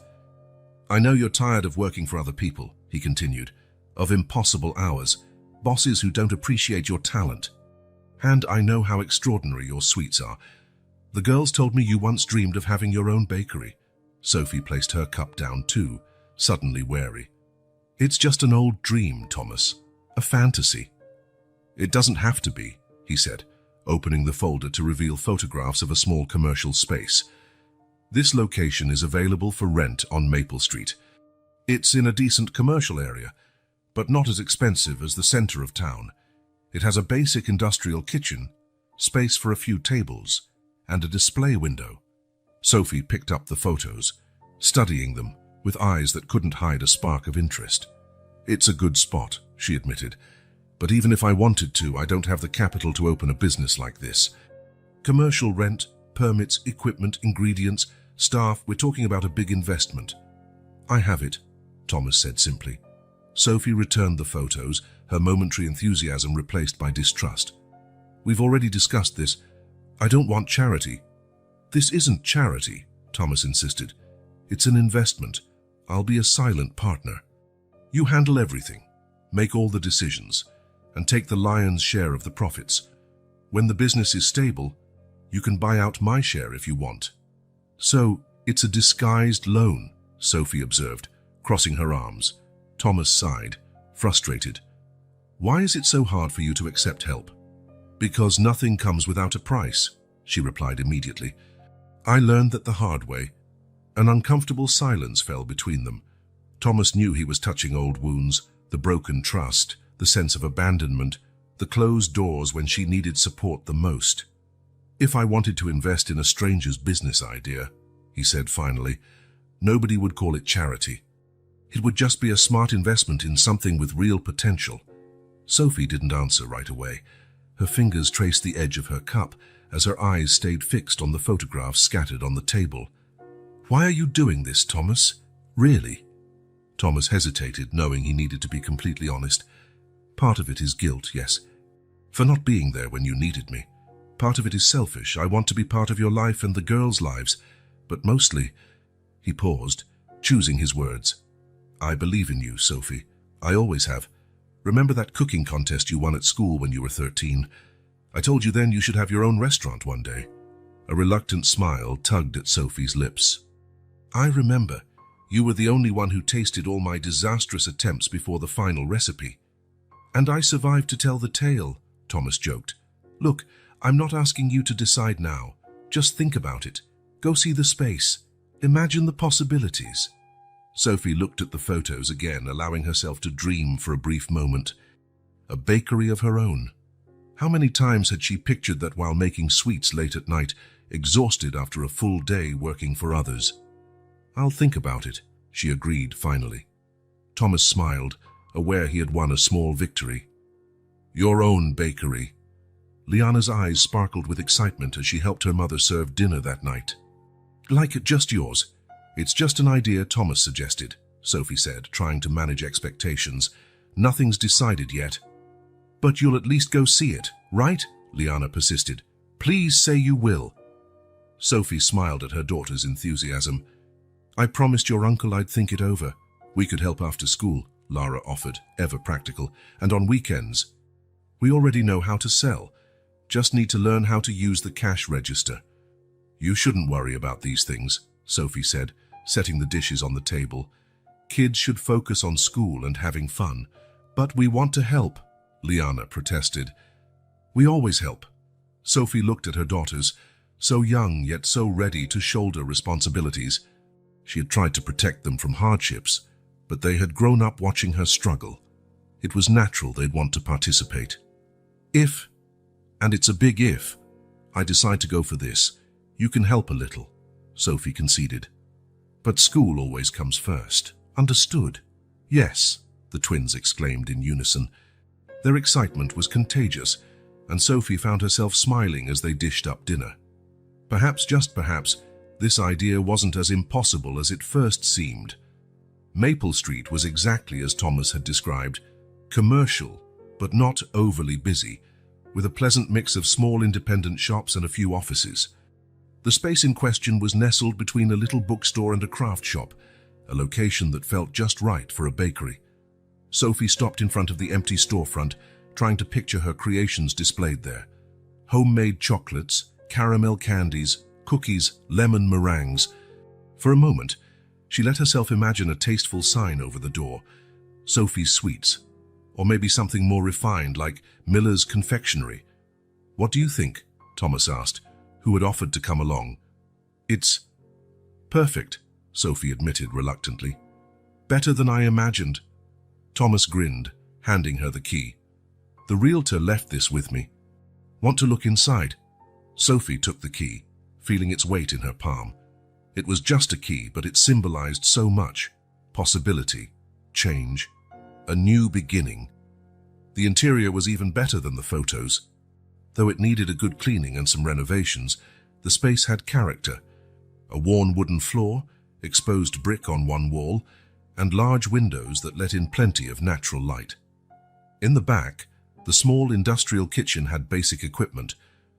I know you're tired of working for other people, he continued, of impossible hours, bosses who don't appreciate your talent. And I know how extraordinary your sweets are. The girls told me you once dreamed of having your own bakery. Sophie placed her cup down too, suddenly wary. It's just an old dream, Thomas. A fantasy. It doesn't have to be, he said, opening the folder to reveal photographs of a small commercial space. This location is available for rent on Maple Street. It's in a decent commercial area, but not as expensive as the center of town. It has a basic industrial kitchen, space for a few tables, and a display window. Sophie picked up the photos, studying them with eyes that couldn't hide a spark of interest. It's a good spot, she admitted, but even if I wanted to, I don't have the capital to open a business like this. Commercial rent, permits, equipment, ingredients, staff, we're talking about a big investment. I have it, Thomas said simply. Sophie returned the photos, her momentary enthusiasm replaced by distrust. We've already discussed this. I don't want charity. This isn't charity, Thomas insisted. It's an investment. I'll be a silent partner. You handle everything, make all the decisions, and take the lion's share of the profits. When the business is stable, you can buy out my share if you want. So, it's a disguised loan, Sophie observed, crossing her arms. Thomas sighed, frustrated. Why is it so hard for you to accept help? Because nothing comes without a price, she replied immediately. I learned that the hard way. An uncomfortable silence fell between them. Thomas knew he was touching old wounds, the broken trust, the sense of abandonment, the closed doors when she needed support the most. If I wanted to invest in a stranger's business idea, he said finally, nobody would call it charity. It would just be a smart investment in something with real potential. Sophie didn't answer right away. Her fingers traced the edge of her cup as her eyes stayed fixed on the photographs scattered on the table. Why are you doing this, Thomas? Really? Thomas hesitated, knowing he needed to be completely honest. Part of it is guilt, yes, for not being there when you needed me. Part of it is selfish. I want to be part of your life and the girls' lives. But mostly, he paused, choosing his words. I believe in you, Sophie. I always have. Remember that cooking contest you won at school when you were 13? I told you then you should have your own restaurant one day. A reluctant smile tugged at Sophie's lips. I remember. You were the only one who tasted all my disastrous attempts before the final recipe. And I survived to tell the tale, Thomas joked. Look, I'm not asking you to decide now. Just think about it. Go see the space. Imagine the possibilities. Sophie looked at the photos again, allowing herself to dream for a brief moment. A bakery of her own. How many times had she pictured that while making sweets late at night, exhausted after a full day working for others? I'll think about it, she agreed finally. Thomas smiled, aware he had won a small victory. Your own bakery. Liana's eyes sparkled with excitement as she helped her mother serve dinner that night. Like just yours. It's just an idea Thomas suggested, Sophie said, trying to manage expectations. Nothing's decided yet. But you'll at least go see it, right? Liana persisted. Please say you will. Sophie smiled at her daughter's enthusiasm. I promised your uncle I'd think it over. We could help after school, Lara offered, ever practical, and on weekends. We already know how to sell. Just need to learn how to use the cash register. You shouldn't worry about these things, Sophie said, setting the dishes on the table. Kids should focus on school and having fun. But we want to help, Liana protested. We always help. Sophie looked at her daughters, so young yet so ready to shoulder responsibilities. She had tried to protect them from hardships, but they had grown up watching her struggle. It was natural they'd want to participate. If, and it's a big if, I decide to go for this, you can help a little, Sophie conceded. But school always comes first. Understood? Yes, the twins exclaimed in unison. Their excitement was contagious, and Sophie found herself smiling as they dished up dinner. Perhaps, just perhaps, this idea wasn't as impossible as it first seemed. Maple Street was exactly as Thomas had described, commercial, but not overly busy, with a pleasant mix of small independent shops and a few offices. The space in question was nestled between a little bookstore and a craft shop, a location that felt just right for a bakery. Sophie stopped in front of the empty storefront, trying to picture her creations displayed there. Homemade chocolates, caramel candies, cookies, lemon meringues. For a moment, she let herself imagine a tasteful sign over the door, Sophie's Sweets, or maybe something more refined like Miller's Confectionery. What do you think? Thomas asked, who had offered to come along. It's perfect, Sophie admitted reluctantly. Better than I imagined. Thomas grinned, handing her the key. The realtor left this with me. Want to look inside? Sophie took the key, feeling its weight in her palm. It was just a key, but it symbolized so much. Possibility, change, a new beginning. The interior was even better than the photos. Though it needed a good cleaning and some renovations, the space had character. A worn wooden floor, exposed brick on one wall, and large windows that let in plenty of natural light. In the back, the small industrial kitchen had basic equipment,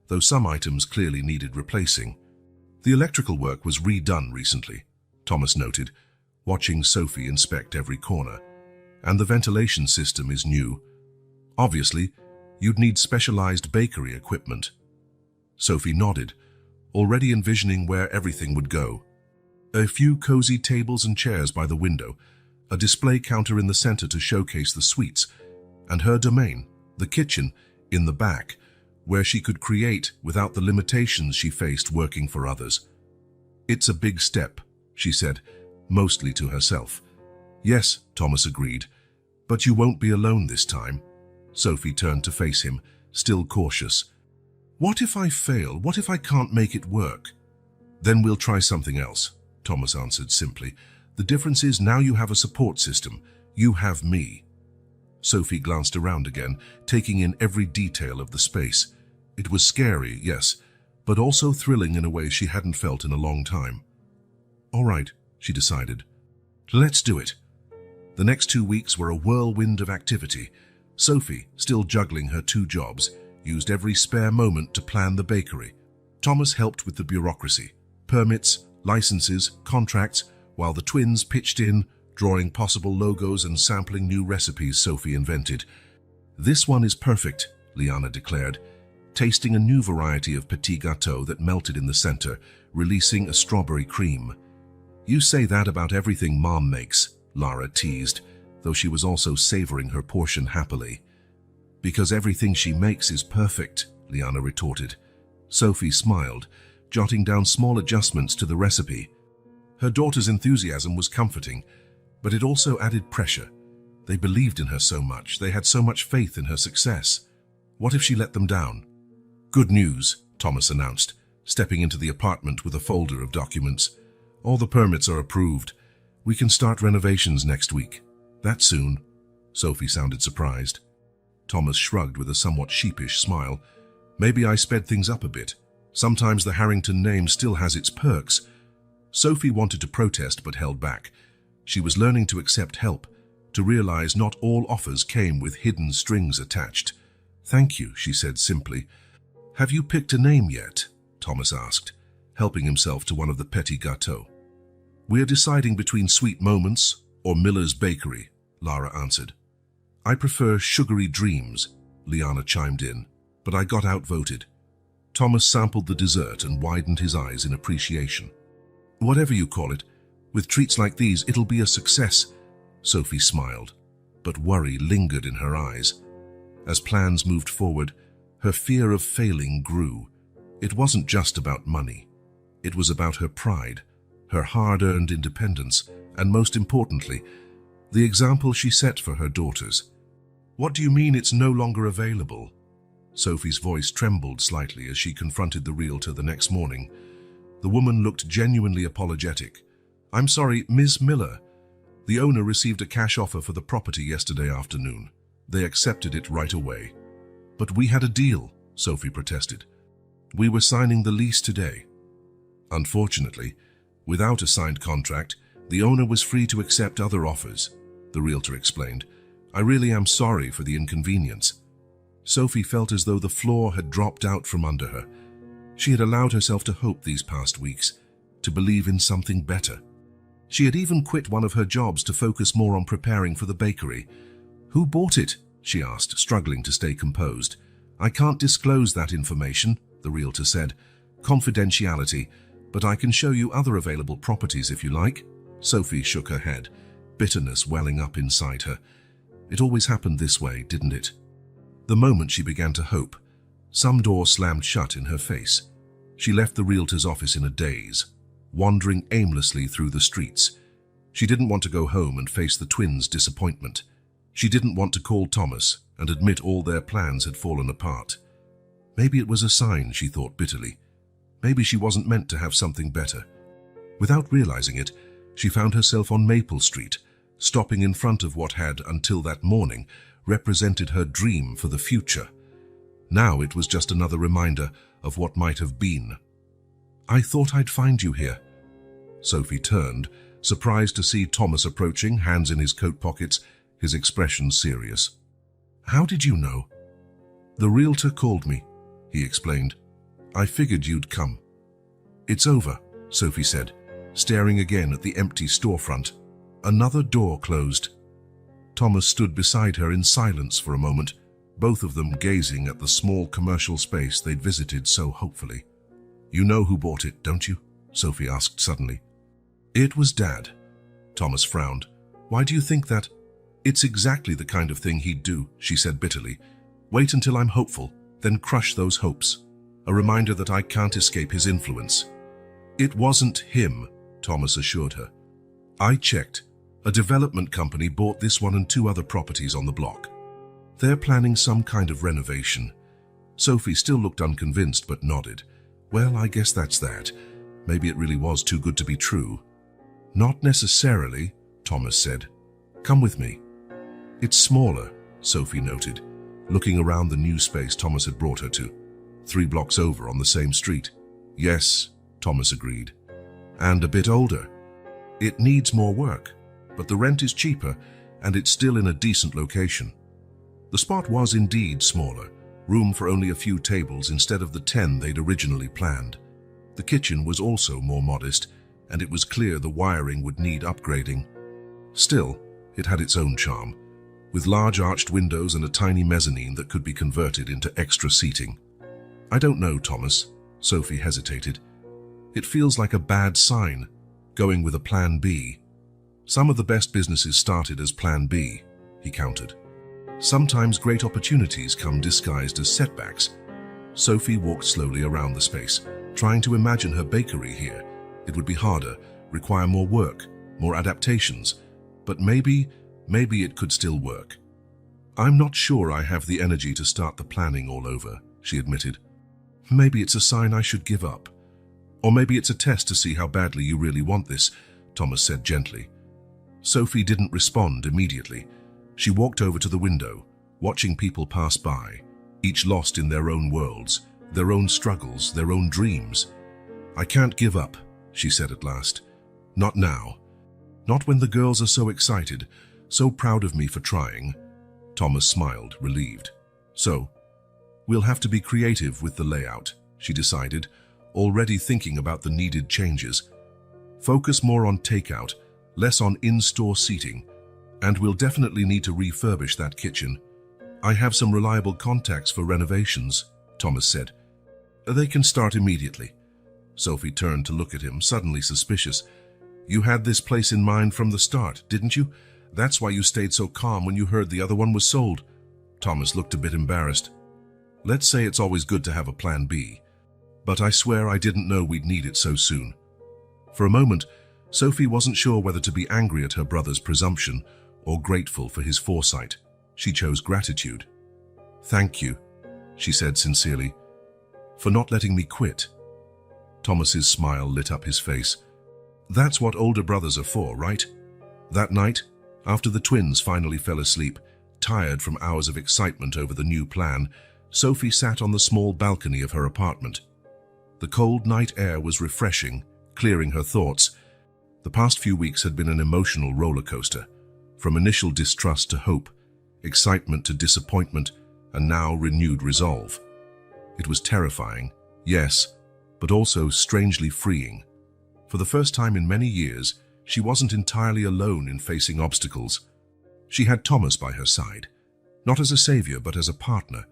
though some items clearly needed replacing. The electrical work was redone recently, Thomas noted, watching Sophie inspect every corner. And the ventilation system is new. Obviously, you'd need specialized bakery equipment. Sophie nodded, already envisioning where everything would go. A few cozy tables and chairs by the window, a display counter in the center to showcase the sweets, and her domain, the kitchen, in the back, where she could create without the limitations she faced working for others. "It's a big step," she said, mostly to herself. "Yes," Thomas agreed, "but you won't be alone this time." Sophie turned to face him, still cautious. "What if I fail? What if I can't make it work?" "Then we'll try something else," Thomas answered simply. "The difference is now you have a support system. You have me." Sophie glanced around again, taking in every detail of the space. It was scary, yes, but also thrilling in a way she hadn't felt in a long time. "All right," she decided. "Let's do it." The next 2 weeks were a whirlwind of activity. Sophie, still juggling her 2 jobs, used every spare moment to plan the bakery. Thomas helped with the bureaucracy, permits, licenses, contracts, while the twins pitched in, drawing possible logos and sampling new recipes Sophie invented. "This one is perfect," Liana declared, tasting a new variety of petit gâteau that melted in the center, releasing a strawberry cream. "You say that about everything Mom makes," Lara teased, though she was also savoring her portion happily. "Because everything she makes is perfect," Liana retorted. Sophie smiled, jotting down small adjustments to the recipe. Her daughter's enthusiasm was comforting, but it also added pressure. They believed in her so much, they had so much faith in her success. What if she let them down? "Good news," Thomas announced, stepping into the apartment with a folder of documents. "All the permits are approved. We can start renovations next week." "That soon?" Sophie sounded surprised. Thomas shrugged with a somewhat sheepish smile. "Maybe I sped things up a bit. Sometimes the Harrington name still has its perks." Sophie wanted to protest but held back. She was learning to accept help, to realize not all offers came with hidden strings attached. "Thank you," she said simply. "Have you picked a name yet?" Thomas asked, helping himself to one of the petit gâteaux. "We're deciding between Sweet Moments or Miller's Bakery," Lara answered. "I prefer Sugary Dreams," Liana chimed in, but I got outvoted. Thomas sampled the dessert and widened his eyes in appreciation. "Whatever you call it, with treats like these, it'll be a success," Sophie smiled, but worry lingered in her eyes. As plans moved forward, her fear of failing grew. It wasn't just about money. It was about her pride, her hard-earned independence, and most importantly, the example she set for her daughters. "What do you mean it's no longer available?" Sophie's voice trembled slightly as she confronted the realtor the next morning. The woman looked genuinely apologetic. "I'm sorry, Ms. Miller. The owner received a cash offer for the property yesterday afternoon. They accepted it right away." "But we had a deal," Sophie protested. "We were signing the lease today." "Unfortunately, without a signed contract, the owner was free to accept other offers," the realtor explained. "I really am sorry for the inconvenience." Sophie felt as though the floor had dropped out from under her. She had allowed herself to hope these past weeks, to believe in something better. She had even quit one of her jobs to focus more on preparing for the bakery. "Who bought it?" she asked, struggling to stay composed. "I can't disclose that information," the realtor said. "Confidentiality, but I can show you other available properties if you like." Sophie shook her head, bitterness welling up inside her. It always happened this way, didn't it? The moment she began to hope, some door slammed shut in her face. She left the realtor's office in a daze, wandering aimlessly through the streets. She didn't want to go home and face the twins' disappointment. She didn't want to call Thomas and admit all their plans had fallen apart. Maybe it was a sign, she thought bitterly. Maybe she wasn't meant to have something better. Without realizing it, she found herself on Maple Street, stopping in front of what had, until that morning, represented her dream for the future. Now it was just another reminder of what might have been. "I thought I'd find you here." Sophie turned, surprised to see Thomas approaching, hands in his coat pockets, his expression serious. "How did you know?" "The realtor called me," he explained. I figured you'd come." "It's over," Sophie said, staring again at the empty storefront. Another door closed. Thomas stood beside her in silence for a moment, both of them gazing at the small commercial space they'd visited so hopefully. "You know who bought it, don't you?" Sophie asked suddenly. "It was Dad." Thomas frowned. "Why do you think that?" "It's exactly the kind of thing he'd do," she said bitterly. "Wait until I'm hopeful, then crush those hopes. A reminder that I can't escape his influence." "It wasn't him," Thomas assured her. "I checked. A development company bought this one and 2 other properties on the block. They're planning some kind of renovation." Sophie still looked unconvinced but nodded. "Well, I guess that's that. Maybe it really was too good to be true." "Not necessarily," Thomas said. "Come with me." "It's smaller," Sophie noted, looking around the new space Thomas had brought her to. 3 blocks over on the same street. "Yes," Thomas agreed. "And a bit older. It needs more work, but the rent is cheaper and it's still in a decent location." The spot was indeed smaller, room for only a few tables instead of the 10 they'd originally planned. The kitchen was also more modest, and it was clear the wiring would need upgrading. Still, it had its own charm, with large arched windows and a tiny mezzanine that could be converted into extra seating. "I don't know, Thomas," Sophie hesitated. "It feels like a bad sign, going with a plan B." "Some of the best businesses started as plan B," he countered. "Sometimes great opportunities come disguised as setbacks." Sophie walked slowly around the space, trying to imagine her bakery here. It would be harder, require more work, more adaptations, but maybe it could still work. "I'm not sure I have the energy to start the planning all over," she admitted. "Maybe it's a sign I should give up. Or maybe it's a test to see how badly you really want this," Thomas said gently. Sophie didn't respond immediately. She walked over to the window, watching people pass by, each lost in their own worlds, their own struggles, their own dreams. "I can't give up," she said at last. "Not now. Not when the girls are so excited, so proud of me for trying." Thomas smiled, relieved. "So, we'll have to be creative with the layout," she decided, already thinking about the needed changes. "Focus more on takeout, less on in-store seating, and we'll definitely need to refurbish that kitchen. I have some reliable contacts for renovations," Thomas said. "They can start immediately." Sophie turned to look at him, suddenly suspicious. "You had this place in mind from the start, didn't you? That's why you stayed so calm when you heard the other one was sold." Thomas looked a bit embarrassed. "Let's say it's always good to have a plan B. But I swear I didn't know we'd need it so soon." For a moment, Sophie wasn't sure whether to be angry at her brother's presumption or grateful for his foresight. She chose gratitude. "Thank you," she said sincerely, "for not letting me quit." Thomas's smile lit up his face. "That's what older brothers are for, right?" That night, after the twins finally fell asleep, tired from hours of excitement over the new plan, Sophie sat on the small balcony of her apartment. The cold night air was refreshing, clearing her thoughts. The past few weeks had been an emotional roller coaster, from initial distrust to hope, excitement to disappointment, and now renewed resolve. It was terrifying, yes, but also strangely freeing. For the first time in many years, she wasn't entirely alone in facing obstacles. She had Thomas by her side, not as a savior but as a partner,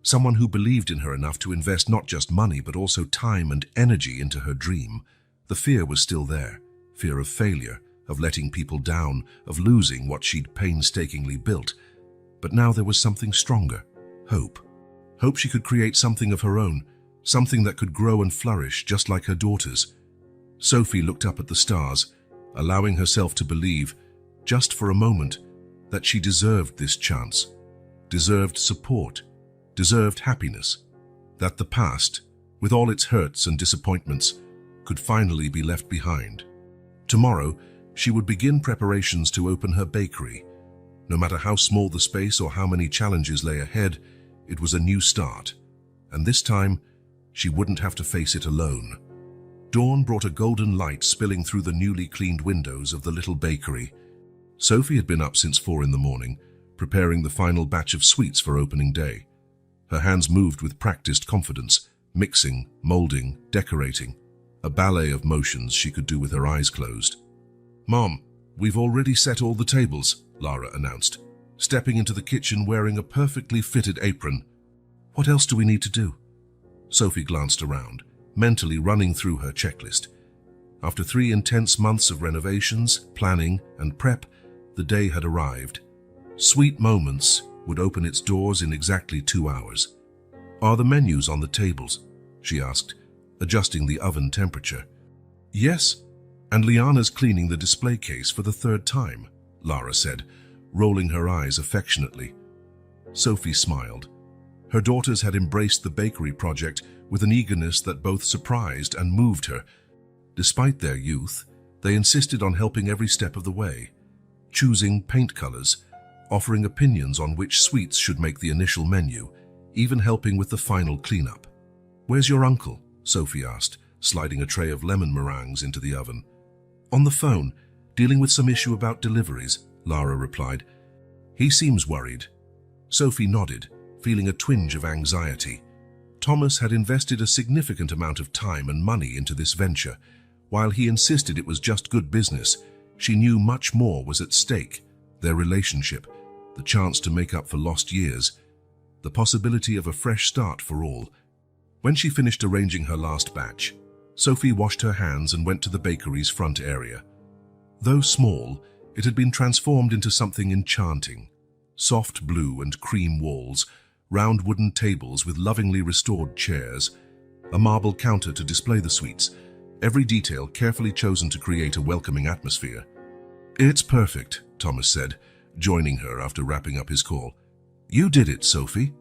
someone who believed in her enough to invest not just money but also time and energy into her dream. The fear was still there, fear of failure, of letting people down, of losing what she'd painstakingly built. But now there was something stronger, hope. Hope she could create something of her own, something that could grow and flourish just like her daughters. Sophie looked up at the stars, allowing herself to believe, just for a moment, that she deserved this chance, deserved support, deserved happiness, that the past, with all its hurts and disappointments, could finally be left behind. Tomorrow, she would begin preparations to open her bakery. No matter how small the space or how many challenges lay ahead, it was a new start, and this time, she wouldn't have to face it alone. Dawn brought a golden light spilling through the newly cleaned windows of the little bakery. Sophie had been up since 4 in the morning, preparing the final batch of sweets for opening day. Her hands moved with practiced confidence, mixing, molding, decorating, a ballet of motions she could do with her eyes closed. "Mom, we've already set all the tables," Lara announced, stepping into the kitchen wearing a perfectly fitted apron. "What else do we need to do?" Sophie glanced around, mentally running through her checklist. After 3 intense months of renovations, planning, and prep, the day had arrived. Sweet Moments would open its doors in exactly 2 hours. "Are the menus on the tables?" she asked, adjusting the oven temperature. "Yes, and Liana's cleaning the display case for the 3rd time," Lara said, rolling her eyes affectionately. Sophie smiled. Her daughters had embraced the bakery project with an eagerness that both surprised and moved her. Despite their youth, they insisted on helping every step of the way, choosing paint colors, offering opinions on which sweets should make the initial menu, even helping with the final cleanup. "Where's your uncle?" Sophie asked, sliding a tray of lemon meringues into the oven. "On the phone, dealing with some issue about deliveries," Lara replied. "He seems worried." Sophie nodded, feeling a twinge of anxiety. Thomas had invested a significant amount of time and money into this venture. While he insisted it was just good business, she knew much more was at stake: their relationship, the chance to make up for lost years, the possibility of a fresh start for all. When she finished arranging her last batch, Sophie washed her hands and went to the bakery's front area. Though small, it had been transformed into something enchanting. Soft blue and cream walls, round wooden tables with lovingly restored chairs, a marble counter to display the sweets, every detail carefully chosen to create a welcoming atmosphere. "It's perfect," Thomas said, joining her after wrapping up his call. "You did it, Sophie."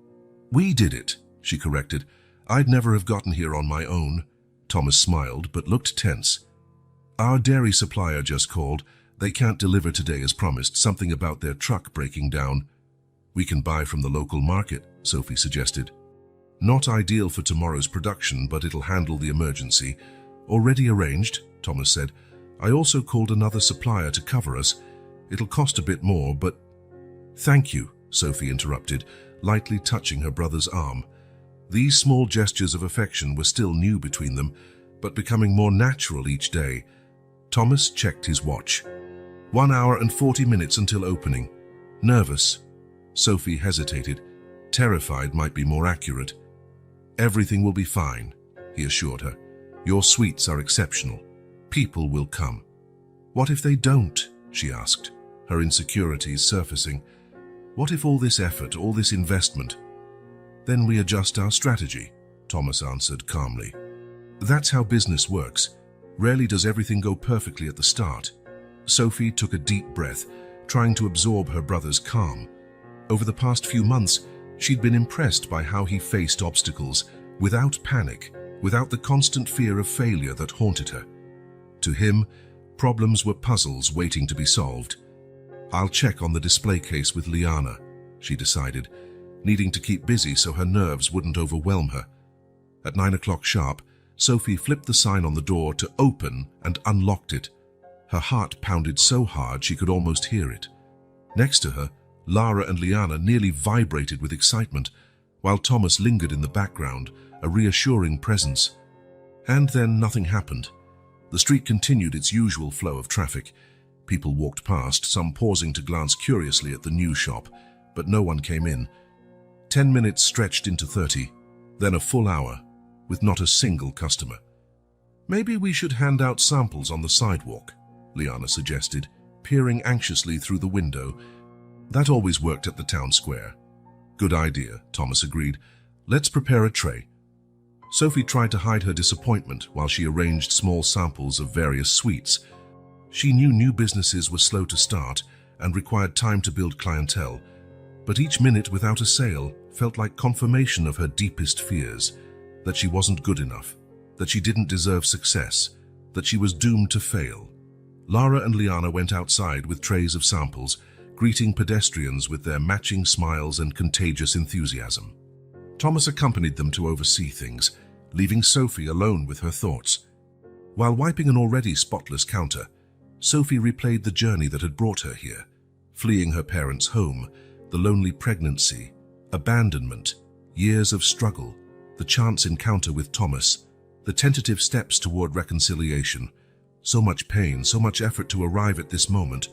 "We did it," she corrected. "I'd never have gotten here on my own." Thomas smiled but looked tense. "Our dairy supplier just called. They can't deliver today as promised, something about their truck breaking down." "We can buy from the local market," Sophie suggested. "Not ideal for tomorrow's production, but it'll handle the emergency." "Already arranged," Thomas said. "I also called another supplier to cover us. It'll cost a bit more, but—" "Thank you," Sophie interrupted, lightly touching her brother's arm. These small gestures of affection were still new between them, but becoming more natural each day. Thomas checked his watch. 1 hour and 40 minutes until opening. Nervous. Sophie hesitated. Terrified might be more accurate. "Everything will be fine," he assured her. "Your sweets are exceptional. People will come." "What if they don't?" she asked, her insecurities surfacing. "What if all this effort, all this investment—" "Then we adjust our strategy," Thomas answered calmly. "That's how business works. Rarely does everything go perfectly at the start." Sophie took a deep breath, trying to absorb her brother's calm. Over the past few months, she'd been impressed by how he faced obstacles, without panic, without the constant fear of failure that haunted her. To him, problems were puzzles waiting to be solved. "I'll check on the display case with Liana," she decided, needing to keep busy so her nerves wouldn't overwhelm her. At 9 o'clock sharp, Sophie flipped the sign on the door to open and unlocked it. Her heart pounded so hard she could almost hear it. Next to her, Lara and Liana nearly vibrated with excitement, while Thomas lingered in the background, a reassuring presence. And then nothing happened. The street continued its usual flow of traffic. People walked past, some pausing to glance curiously at the new shop, but no one came in. 10 minutes stretched into 30, then a full hour, with not a single customer. "Maybe we should hand out samples on the sidewalk," Liana suggested, peering anxiously through the window. "That always worked at the town square." "Good idea," Thomas agreed. "Let's prepare a tray." Sophie tried to hide her disappointment while she arranged small samples of various sweets. She knew new businesses were slow to start and required time to build clientele, but each minute without a sale felt like confirmation of her deepest fears, that she wasn't good enough, that she didn't deserve success, that she was doomed to fail. Lara and Liana went outside with trays of samples, greeting pedestrians with their matching smiles and contagious enthusiasm. Thomas accompanied them to oversee things, leaving Sophie alone with her thoughts. While wiping an already spotless counter, Sophie replayed the journey that had brought her here, fleeing her parents' home, the lonely pregnancy, abandonment, years of struggle, The chance encounter with Thomas, the tentative steps toward reconciliation. So much pain, so much effort to arrive at this moment,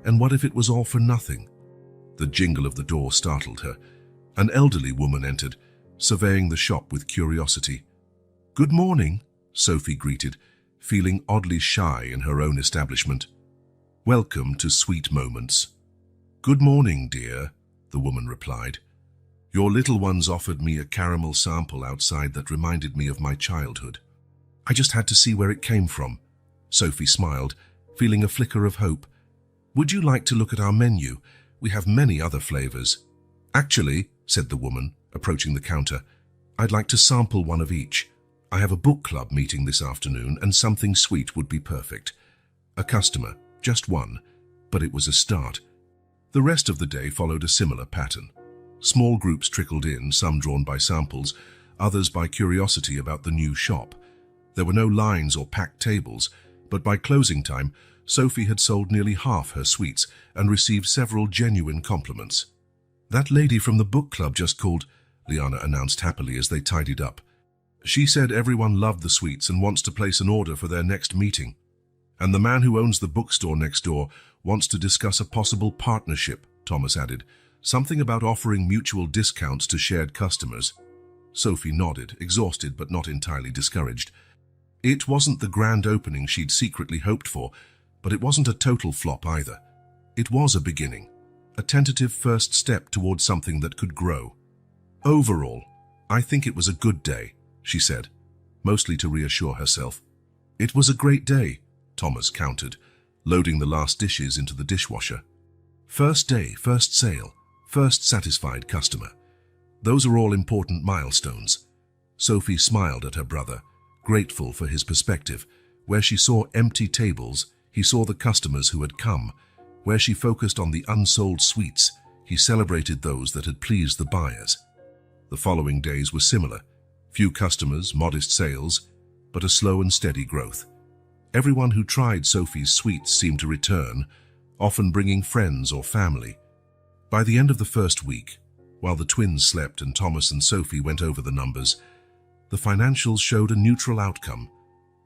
and what if it was all for nothing? The jingle of the door startled her. An elderly woman entered, surveying the shop with curiosity. "Good morning," Sophie greeted, feeling oddly shy in her own establishment. "Welcome to Sweet Moments." "Good morning, dear," the woman replied. "Your little ones offered me a caramel sample outside that reminded me of my childhood. I just had to see where it came from." Sophie smiled, feeling a flicker of hope. "Would you like to look at our menu? We have many other flavors." "Actually," said the woman, approaching the counter, "I'd like to sample one of each. I have a book club meeting this afternoon and something sweet would be perfect." A customer, just one, but it was a start. The rest of the day followed a similar pattern. Small groups trickled in, some drawn by samples, others by curiosity about the new shop. There were no lines or packed tables, but by closing time, Sophie had sold nearly half her sweets and received several genuine compliments. "That lady from the book club just called," Liana announced happily as they tidied up. "She said everyone loved the sweets and wants to place an order for their next meeting. And the man who owns the bookstore next door wants to discuss a possible partnership," Thomas added. "Something about offering mutual discounts to shared customers." Sophie nodded, exhausted but not entirely discouraged. It wasn't the grand opening she'd secretly hoped for, but it wasn't a total flop either. It was a beginning, a tentative first step towards something that could grow. "Overall, I think it was a good day," she said, mostly to reassure herself. "It was a great day," Thomas countered, loading the last dishes into the dishwasher. "First day, first sale, first satisfied customer. Those are all important milestones." Sophie smiled at her brother, grateful for his perspective. Where she saw empty tables, he saw the customers who had come. Where she focused on the unsold sweets, he celebrated those that had pleased the buyers. The following days were similar. Few customers, modest sales, but a slow and steady growth. Everyone who tried Sophie's sweets seemed to return, often bringing friends or family. By the end of the first week, while the twins slept and Thomas and Sophie went over the numbers, the financials showed a neutral outcome.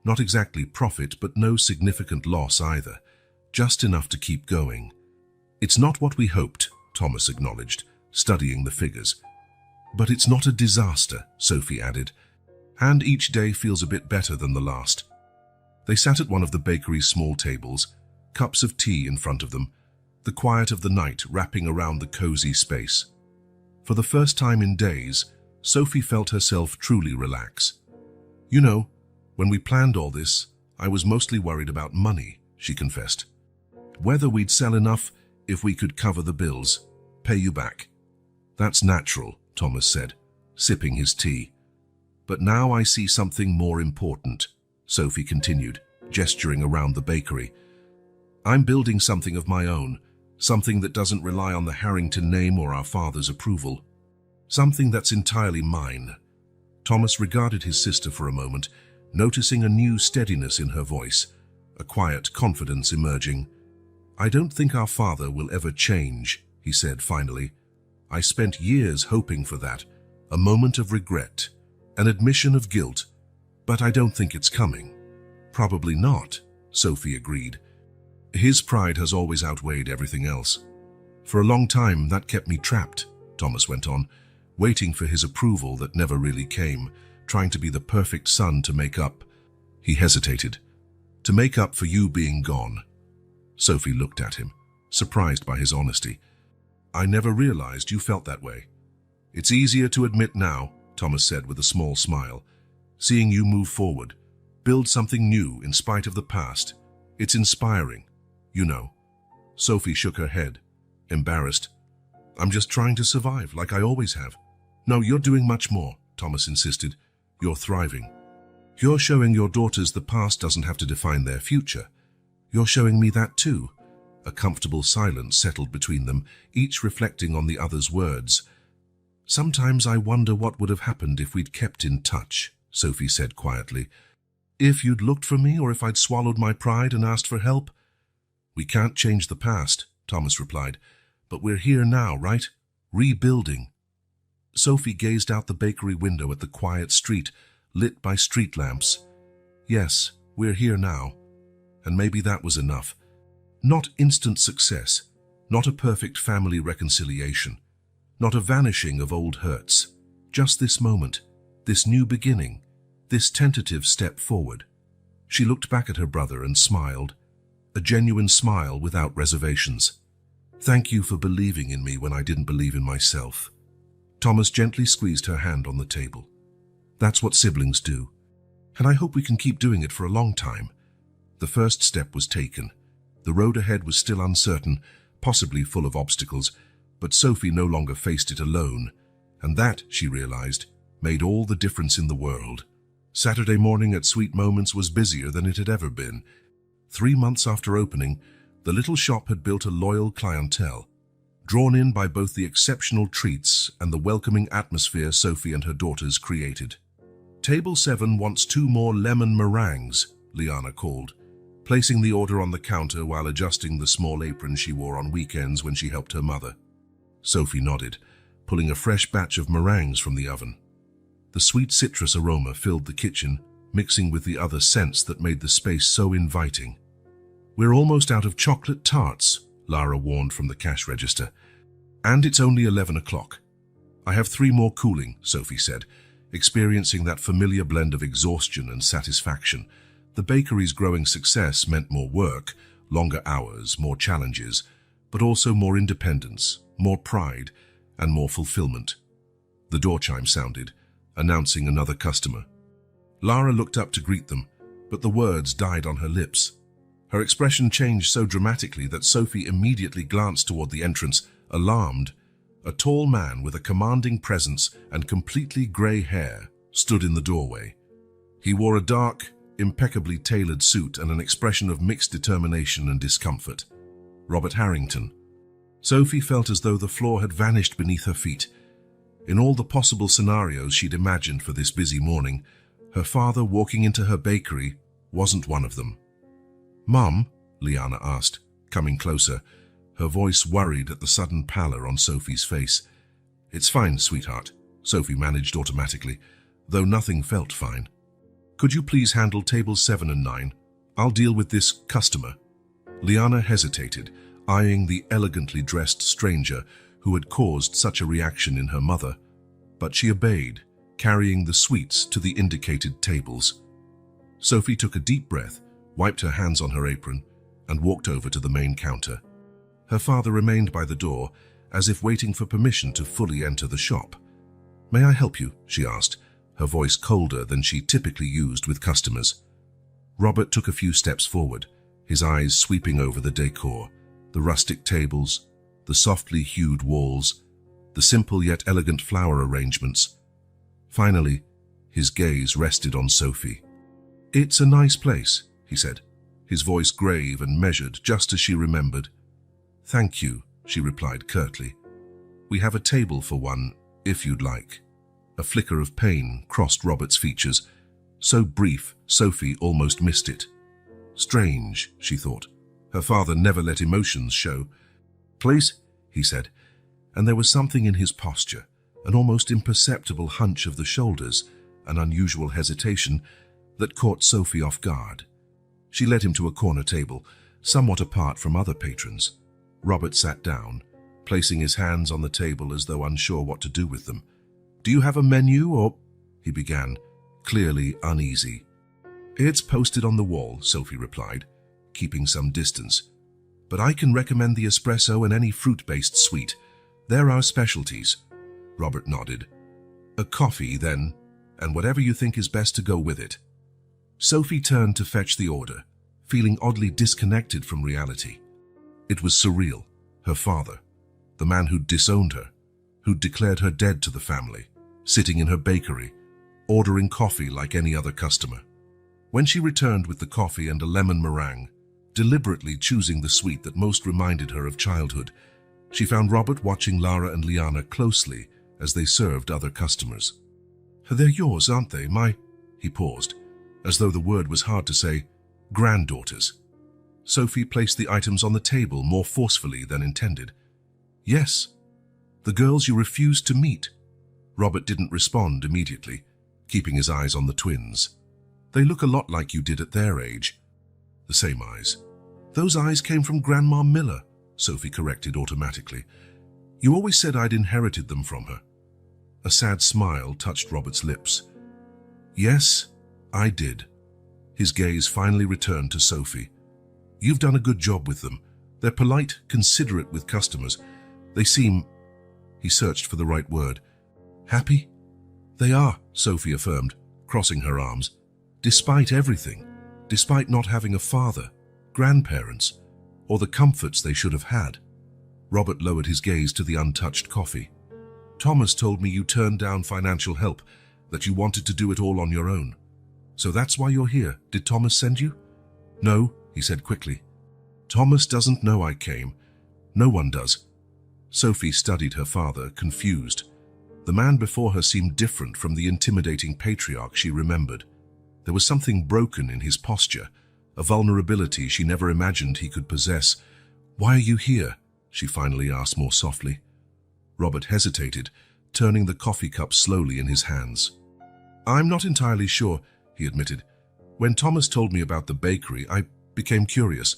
Not exactly profit, but no significant loss either. Just enough to keep going. "It's not what we hoped," Thomas acknowledged, studying the figures. "But it's not a disaster," Sophie added. "And each day feels a bit better than the last." They sat at one of the bakery's small tables, cups of tea in front of them, the quiet of the night wrapping around the cozy space. For the first time in days, Sophie felt herself truly relax. "You know, when we planned all this, I was mostly worried about money," she confessed. "Whether we'd sell enough, if we could cover the bills, pay you back." "That's natural," Thomas said, sipping his tea. "But now I see something more important," Sophie continued, gesturing around the bakery. "I'm building something of my own, something that doesn't rely on the Harrington name or our father's approval. Something that's entirely mine." Thomas regarded his sister for a moment, noticing a new steadiness in her voice, a quiet confidence emerging. "I don't think our father will ever change," he said finally. "I spent years hoping for that, a moment of regret, an admission of guilt, but I don't think it's coming." "Probably not," Sophie agreed. "His pride has always outweighed everything else. For a long time, that kept me trapped," Thomas went on, waiting for his approval that never really came, trying to be the perfect son to make up. He hesitated. "To make up for you being gone." Sophie looked at him, surprised by his honesty. "I never realized you felt that way." "It's easier to admit now," Thomas said with a small smile. "Seeing you move forward, build something new in spite of the past. It's inspiring, you know." Sophie shook her head, embarrassed. "I'm just trying to survive, like I always have." "No, you're doing much more," Thomas insisted. "You're thriving. You're showing your daughters the past doesn't have to define their future. You're showing me that too." A comfortable silence settled between them, each reflecting on the other's words. "Sometimes I wonder what would have happened if we'd kept in touch," Sophie said quietly. "If you'd looked for me or if I'd swallowed my pride and asked for help." "We can't change the past," Thomas replied. "But we're here now, right? Rebuilding." Sophie gazed out the bakery window at the quiet street, lit by street lamps. Yes, we're here now. And maybe that was enough. Not instant success, not a perfect family reconciliation, not a vanishing of old hurts. Just this moment, this new beginning, this tentative step forward. She looked back at her brother and smiled, a genuine smile without reservations. Thank you for believing in me when I didn't believe in myself. Thomas gently squeezed her hand on the table. That's what siblings do, and I hope we can keep doing it for a long time. The first step was taken. The road ahead was still uncertain, possibly full of obstacles, but Sophie no longer faced it alone, and that, she realized, made all the difference in the world. Saturday morning at Sweet Moments was busier than it had ever been. 3 months after opening, the little shop had built a loyal clientele, drawn in by both the exceptional treats and the welcoming atmosphere Sophie and her daughters created. Table 7 wants 2 more lemon meringues, Liana called, placing the order on the counter while adjusting the small apron she wore on weekends when she helped her mother. Sophie nodded, pulling a fresh batch of meringues from the oven. The sweet citrus aroma filled the kitchen, mixing with the other scents that made the space so inviting. We're almost out of chocolate tarts, Lara warned from the cash register. And it's only 11 o'clock. I have 3 more cooling, Sophie said, experiencing that familiar blend of exhaustion and satisfaction. The bakery's growing success meant more work, longer hours, more challenges, but also more independence, more pride, and more fulfillment. The door chime sounded, announcing another customer. Lara looked up to greet them, but the words died on her lips. Her expression changed so dramatically that Sophie immediately glanced toward the entrance, alarmed. A tall man with a commanding presence and completely grey hair stood in the doorway. He wore a dark, impeccably tailored suit and an expression of mixed determination and discomfort. Robert Harrington. Sophie felt as though the floor had vanished beneath her feet. In all the possible scenarios she'd imagined for this busy morning, her father walking into her bakery wasn't one of them. "Mum?" Liana asked, coming closer, her voice worried at the sudden pallor on Sophie's face. "It's fine, sweetheart," Sophie managed automatically, though nothing felt fine. "Could you please handle tables 7 and 9? I'll deal with this customer." Liana hesitated, eyeing the elegantly dressed stranger who had caused such a reaction in her mother, but she obeyed, carrying the sweets to the indicated tables. Sophie took a deep breath, wiped her hands on her apron, and walked over to the main counter. Her father remained by the door, as if waiting for permission to fully enter the shop. "May I help you?" she asked, her voice colder than she typically used with customers. Robert took a few steps forward, his eyes sweeping over the decor, the rustic tables, the softly hued walls, the simple yet elegant flower arrangements. Finally, his gaze rested on Sophie. "It's a nice place," he said, his voice grave and measured just as she remembered. "Thank you," she replied curtly. "We have a table for one, if you'd like." A flicker of pain crossed Robert's features, so brief Sophie almost missed it. Strange, she thought. Her father never let emotions show. "Please," he said, and there was something in his posture, an almost imperceptible hunch of the shoulders, an unusual hesitation, that caught Sophie off guard. She led him to a corner table, somewhat apart from other patrons. Robert sat down, placing his hands on the table as though unsure what to do with them. "Do you have a menu or—" he began, clearly uneasy. "It's posted on the wall," Sophie replied, keeping some distance. "But I can recommend the espresso and any fruit-based sweet. They're our specialties." Robert nodded. "A coffee, then, and whatever you think is best to go with it." Sophie turned to fetch the order, feeling oddly disconnected from reality. It was surreal. Her father, the man who'd disowned her, who'd declared her dead to the family, sitting in her bakery, ordering coffee like any other customer. When she returned with the coffee and a lemon meringue, deliberately choosing the sweet that most reminded her of childhood, she found Robert watching Lara and Liana closely as they served other customers. "They're yours, aren't they? He paused, as though the word was hard to say, "granddaughters." Sophie placed the items on the table more forcefully than intended. "Yes, the girls you refused to meet." Robert didn't respond immediately, keeping his eyes on the twins. They look a lot like you did at their age. The same eyes. Those eyes came from Grandma Miller, Sophie corrected automatically. You always said I'd inherited them from her. A sad smile touched Robert's lips. Yes, I did. His gaze finally returned to Sophie. You've done a good job with them. They're polite, considerate with customers. They seem... He searched for the right word. Happy? They are, Sophie affirmed, crossing her arms. Despite everything, despite not having a father, grandparents, or the comforts they should have had. Robert lowered his gaze to the untouched coffee. Thomas told me you turned down financial help, that you wanted to do it all on your own. So that's why you're here. Did Thomas send you? No, he said quickly. Thomas doesn't know I came. No one does. Sophie studied her father, confused. The man before her seemed different from the intimidating patriarch she remembered. There was something broken in his posture, a vulnerability she never imagined he could possess. Why are you here? She finally asked more softly. Robert hesitated, turning the coffee cup slowly in his hands. I'm not entirely sure, he admitted. When Thomas told me about the bakery, I became curious.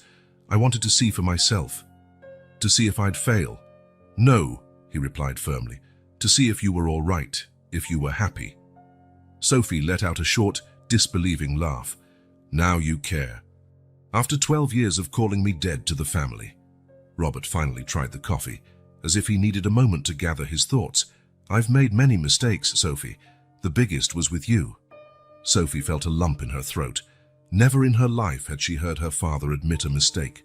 I wanted to see for myself. To see if I'd fail. No, he replied firmly. To see if you were all right, if you were happy. Sophie let out a short, disbelieving laugh. Now you care. After 12 years of calling me dead to the family. Robert finally tried the coffee, as if he needed a moment to gather his thoughts. I've made many mistakes, Sophie. The biggest was with you. Sophie felt a lump in her throat. Never in her life had she heard her father admit a mistake.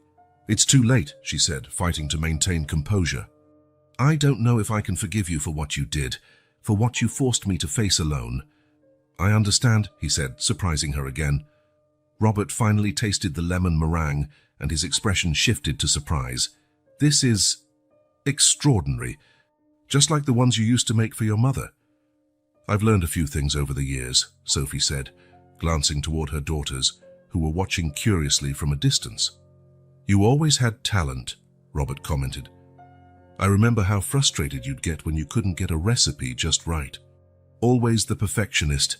It's too late, she said, fighting to maintain composure. I don't know if I can forgive you for what you did, for what you forced me to face alone. I understand, he said, surprising her again. Robert finally tasted the lemon meringue, and his expression shifted to surprise. This is extraordinary, just like the ones you used to make for your mother. I've learned a few things over the years, Sophie said, glancing toward her daughters, who were watching curiously from a distance. You always had talent, Robert commented. I remember how frustrated you'd get when you couldn't get a recipe just right. Always the perfectionist.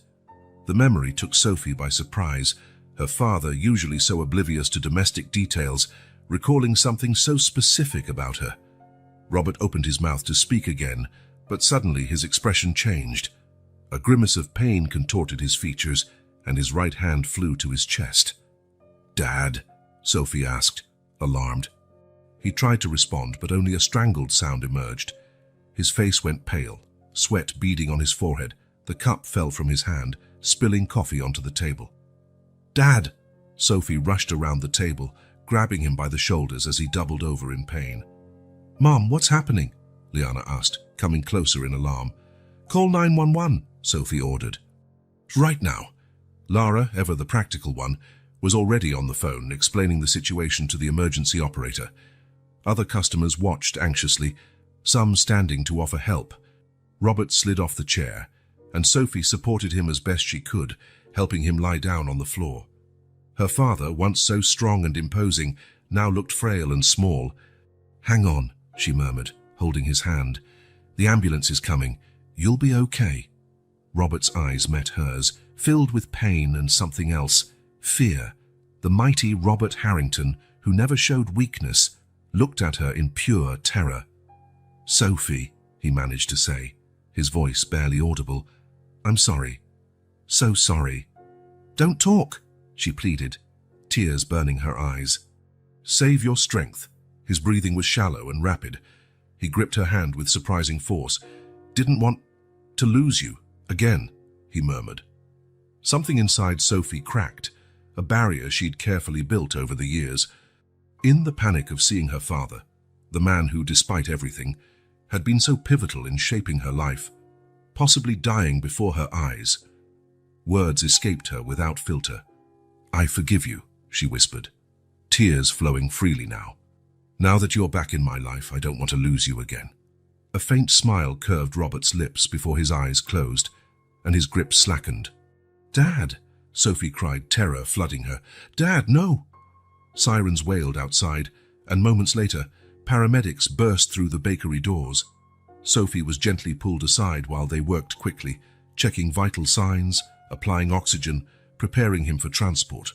The memory took Sophie by surprise, her father, usually so oblivious to domestic details, recalling something so specific about her. Robert opened his mouth to speak again, but suddenly his expression changed. A grimace of pain contorted his features, and his right hand flew to his chest. Dad? Sophie asked, alarmed. He tried to respond, but only a strangled sound emerged. His face went pale, sweat beading on his forehead. The cup fell from his hand, spilling coffee onto the table. Dad! Sophie rushed around the table, grabbing him by the shoulders as he doubled over in pain. Mom, what's happening? Liana asked, coming closer in alarm. Call 911, Sophie ordered. Right now. Lara, ever the practical one, was already on the phone, explaining the situation to the emergency operator. Other customers watched anxiously, some standing to offer help. Robert slid off the chair, and Sophie supported him as best she could, helping him lie down on the floor. Her father, once so strong and imposing, now looked frail and small. Hang on, she murmured, holding his hand. The ambulance is coming. You'll be okay. Robert's eyes met hers, filled with pain and something else, fear. The mighty Robert Harrington, who never showed weakness, looked at her in pure terror. Sophie, he managed to say, his voice barely audible. I'm sorry. So sorry. Don't talk, she pleaded, tears burning her eyes. Save your strength. His breathing was shallow and rapid. He gripped her hand with surprising force. Didn't want to lose you. Again, he murmured. Something inside Sophie cracked, a barrier she'd carefully built over the years. In the panic of seeing her father, the man who, despite everything, had been so pivotal in shaping her life, possibly dying before her eyes, words escaped her without filter. I forgive you, she whispered, tears flowing freely now. Now that you're back in my life, I don't want to lose you again. A faint smile curved Robert's lips before his eyes closed, and his grip slackened. Dad, Sophie cried, terror flooding her. Dad, no! Sirens wailed outside, and moments later, paramedics burst through the bakery doors. Sophie was gently pulled aside while they worked quickly, checking vital signs, applying oxygen, preparing him for transport.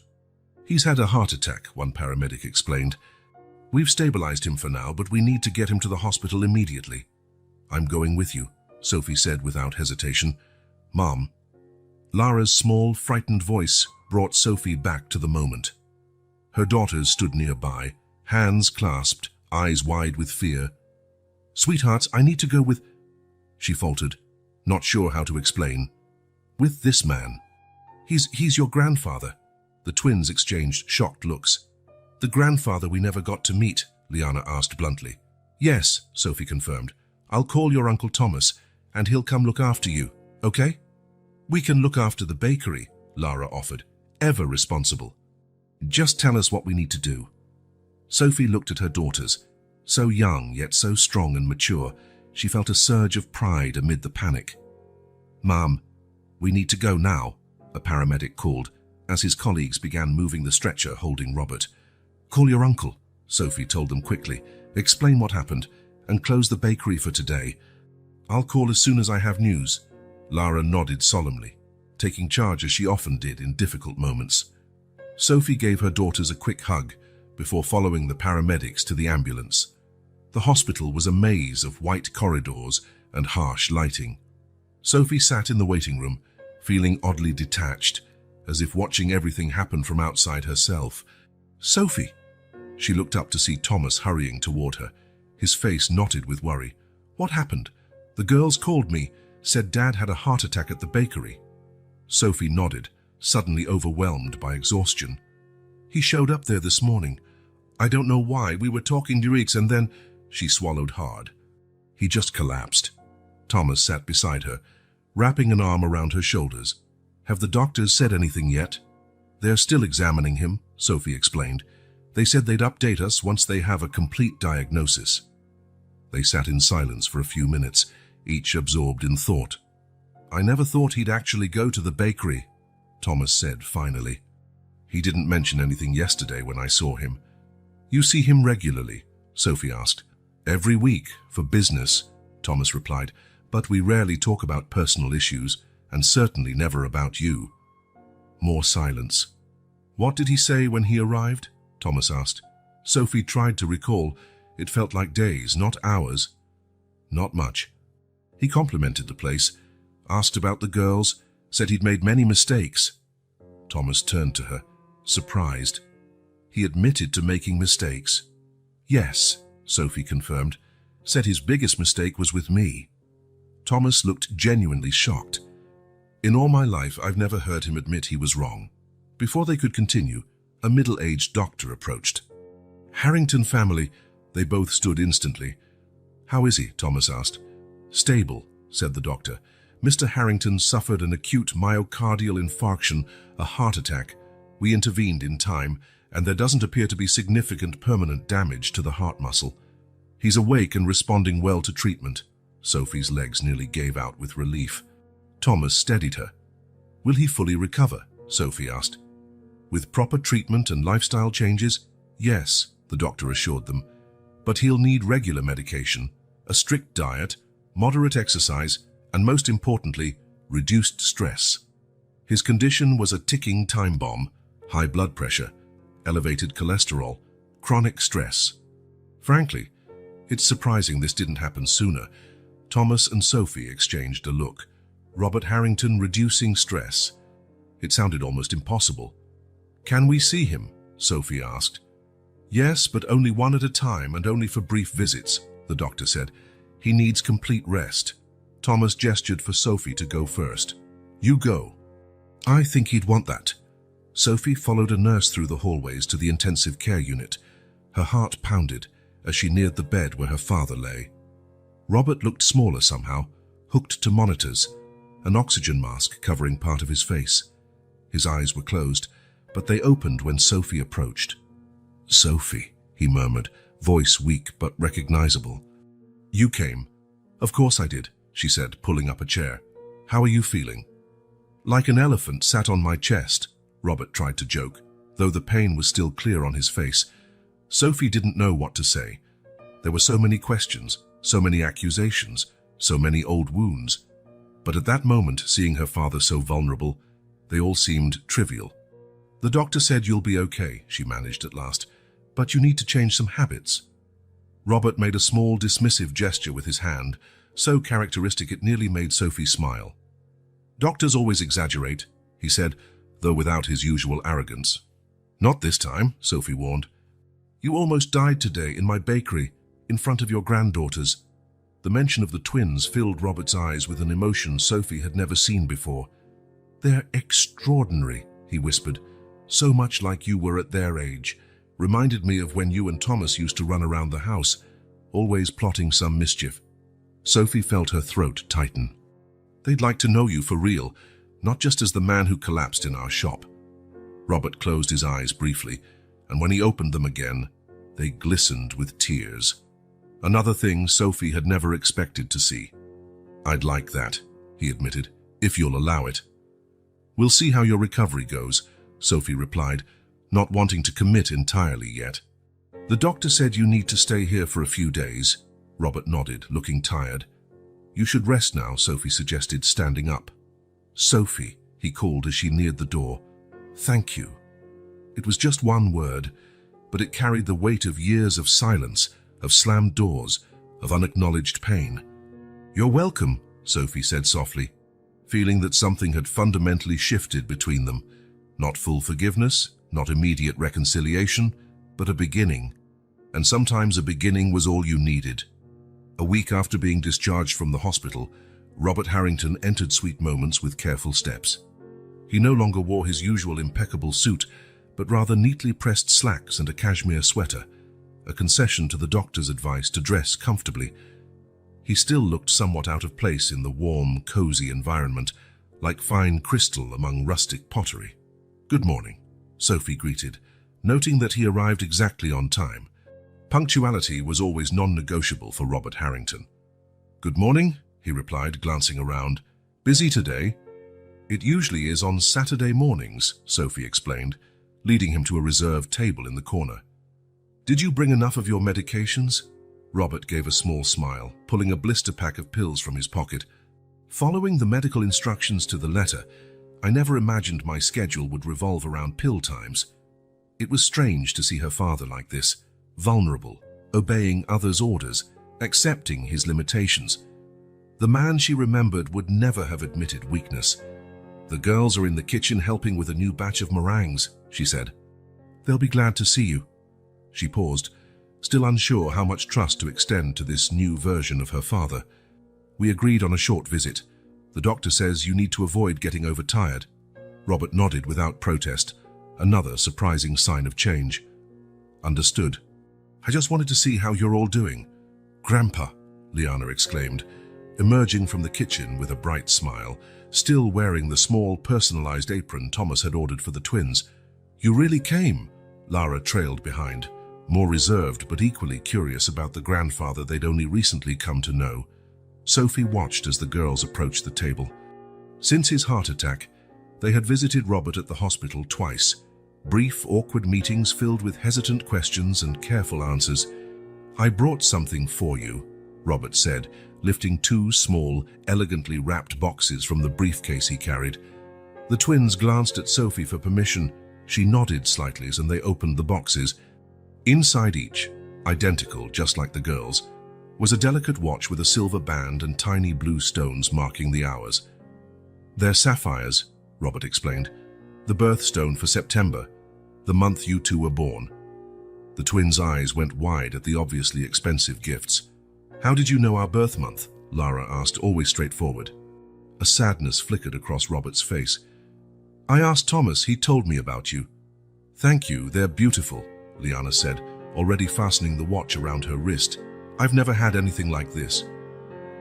"He's had a heart attack," one paramedic explained. "We've stabilized him for now, but we need to get him to the hospital immediately." "I'm going with you," Sophie said without hesitation. "Mom." Lara's small, frightened voice brought Sophie back to the moment. Her daughters stood nearby, hands clasped, eyes wide with fear. "Sweethearts, I need to go with—" she faltered, not sure how to explain. "With this man. He's your grandfather." The twins exchanged shocked looks. "The grandfather we never got to meet?" Liana asked bluntly. "Yes," Sophie confirmed. "I'll call your Uncle Thomas, and he'll come look after you, okay?" "We can look after the bakery," Lara offered, ever responsible. "Just tell us what we need to do." Sophie looked at her daughters. So young, yet so strong and mature, she felt a surge of pride amid the panic. "Mom, we need to go now," a paramedic called, as his colleagues began moving the stretcher holding Robert. "Call your uncle," Sophie told them quickly. "Explain what happened, and close the bakery for today. I'll call as soon as I have news." Lara nodded solemnly, taking charge as she often did in difficult moments. Sophie gave her daughters a quick hug before following the paramedics to the ambulance. The hospital was a maze of white corridors and harsh lighting. Sophie sat in the waiting room, feeling oddly detached, as if watching everything happen from outside herself. "Sophie!" She looked up to see Thomas hurrying toward her, his face knotted with worry. "What happened? The girls called me, said Dad had a heart attack at the bakery." Sophie nodded, suddenly overwhelmed by exhaustion. "He showed up there this morning. I don't know why. We were talking to Reeks and then—" She swallowed hard. "He just collapsed." Thomas sat beside her, wrapping an arm around her shoulders. "Have the doctors said anything yet?" "They're still examining him," Sophie explained. "They said they'd update us once they have a complete diagnosis." They sat in silence for a few minutes, each absorbed in thought. "I never thought he'd actually go to the bakery," Thomas said finally. "He didn't mention anything yesterday when I saw him." "You see him regularly?" Sophie asked. "Every week, for business," Thomas replied, "but we rarely talk about personal issues, and certainly never about you." More silence. "What did he say when he arrived?" Thomas asked. Sophie tried to recall. It felt like days, not hours. "Not much. He complimented the place, asked about the girls, said he'd made many mistakes." Thomas turned to her, surprised. "He admitted to making mistakes?" "Yes," Sophie confirmed. "Said his biggest mistake was with me." Thomas looked genuinely shocked. "In all my life, I've never heard him admit he was wrong." Before they could continue, a middle-aged doctor approached. "Harrington family," they both stood instantly. "How is he?" Thomas asked. "Stable," said the doctor. "Mr. Harrington suffered an acute myocardial infarction, a heart attack. We intervened in time, and there doesn't appear to be significant permanent damage to the heart muscle. He's awake and responding well to treatment." Sophie's legs nearly gave out with relief. Thomas steadied her. "Will he fully recover?" Sophie asked. "With proper treatment and lifestyle changes? Yes," the doctor assured them. "But he'll need regular medication, a strict diet, moderate exercise, and most importantly, reduced stress. His condition was a ticking time bomb: high blood pressure, elevated cholesterol, chronic stress. Frankly, it's surprising this didn't happen sooner." Thomas and Sophie exchanged a look. Robert Harrington reducing stress. It sounded almost impossible. "Can we see him?" Sophie asked. "Yes, but only one at a time and only for brief visits," the doctor said. "He needs complete rest." Thomas gestured for Sophie to go first. "You go." "I think he'd want that." Sophie followed a nurse through the hallways to the intensive care unit. Her heart pounded as she neared the bed where her father lay. Robert looked smaller somehow, hooked to monitors, an oxygen mask covering part of his face. His eyes were closed, but they opened when Sophie approached. "Sophie," he murmured, voice weak but recognizable. "You came." "Of course I did," she said, pulling up a chair. "How are you feeling?" "Like an elephant sat on my chest," Robert tried to joke, though the pain was still clear on his face. Sophie didn't know what to say. There were so many questions, So many accusations, so many old wounds. But at that moment, seeing her father so vulnerable, they all seemed trivial. "The doctor said you'll be okay," she managed at last, "but you need to change some habits." Robert made a small, dismissive gesture with his hand, so characteristic it nearly made Sophie smile. "Doctors always exaggerate," he said, though without his usual arrogance. "Not this time," Sophie warned. "You almost died today in my bakery, in front of your granddaughters." The mention of the twins filled Robert's eyes with an emotion Sophie had never seen before. "They're extraordinary," he whispered, "so much like you were at their age. Reminded me of when you and Thomas used to run around the house, always plotting some mischief." Sophie felt her throat tighten. "They'd like to know you for real, not just as the man who collapsed in our shop." Robert closed his eyes briefly, and when he opened them again, they glistened with tears. Another thing Sophie had never expected to see. "I'd like that," he admitted, "if you'll allow it." "We'll see how your recovery goes," Sophie replied, not wanting to commit entirely yet. "The doctor said you need to stay here for a few days." Robert nodded, looking tired. "You should rest now," Sophie suggested, standing up. "Sophie," he called as she neared the door. "Thank you." It was just one word, but it carried the weight of years of silence, of slammed doors, of unacknowledged pain. "You're welcome," Sophie said softly, feeling that something had fundamentally shifted between them. Not full forgiveness, not immediate reconciliation, but a beginning. And sometimes a beginning was all you needed. A week after being discharged from the hospital, Robert Harrington entered Sweet Moments with careful steps. He no longer wore his usual impeccable suit, but rather neatly pressed slacks and a cashmere sweater, a concession to the doctor's advice to dress comfortably. He still looked somewhat out of place in the warm, cozy environment, like fine crystal among rustic pottery. "Good morning," Sophie greeted, noting that he arrived exactly on time. Punctuality was always non-negotiable for Robert Harrington. "Good morning," he replied, glancing around. "Busy today?" "It usually is on Saturday mornings," Sophie explained, leading him to a reserved table in the corner. "Did you bring enough of your medications?" Robert gave a small smile, pulling a blister pack of pills from his pocket. "Following the medical instructions to the letter, I never imagined my schedule would revolve around pill times." It was strange to see her father like this, vulnerable, obeying others' orders, accepting his limitations. The man she remembered would never have admitted weakness. "The girls are in the kitchen helping with a new batch of meringues," she said. "They'll be glad to see you." She paused, still unsure how much trust to extend to this new version of her father. "We agreed on a short visit. The doctor says you need to avoid getting overtired." Robert nodded without protest, another surprising sign of change. "Understood. I just wanted to see how you're all doing." "Grandpa," Liana exclaimed, emerging from the kitchen with a bright smile, still wearing the small personalized apron Thomas had ordered for the twins. "You really came?" Lara trailed behind, more reserved but equally curious about the grandfather they'd only recently come to know. Sophie watched as the girls approached the table. Since his heart attack, they had visited Robert at the hospital twice, brief, awkward meetings filled with hesitant questions and careful answers. "I brought something for you," Robert said, lifting two small, elegantly wrapped boxes from the briefcase he carried. The twins glanced at Sophie for permission. She nodded slightly as they opened the boxes. Inside each, identical just like the girls, was a delicate watch with a silver band and tiny blue stones marking the hours. "They're sapphires," Robert explained. "The birthstone for September, the month you two were born." The twins' eyes went wide at the obviously expensive gifts. "How did you know our birth month?" Lara asked, always straightforward. A sadness flickered across Robert's face. "I asked Thomas, he told me about you." "Thank you, they're beautiful," Liana said, already fastening the watch around her wrist. "I've never had anything like this."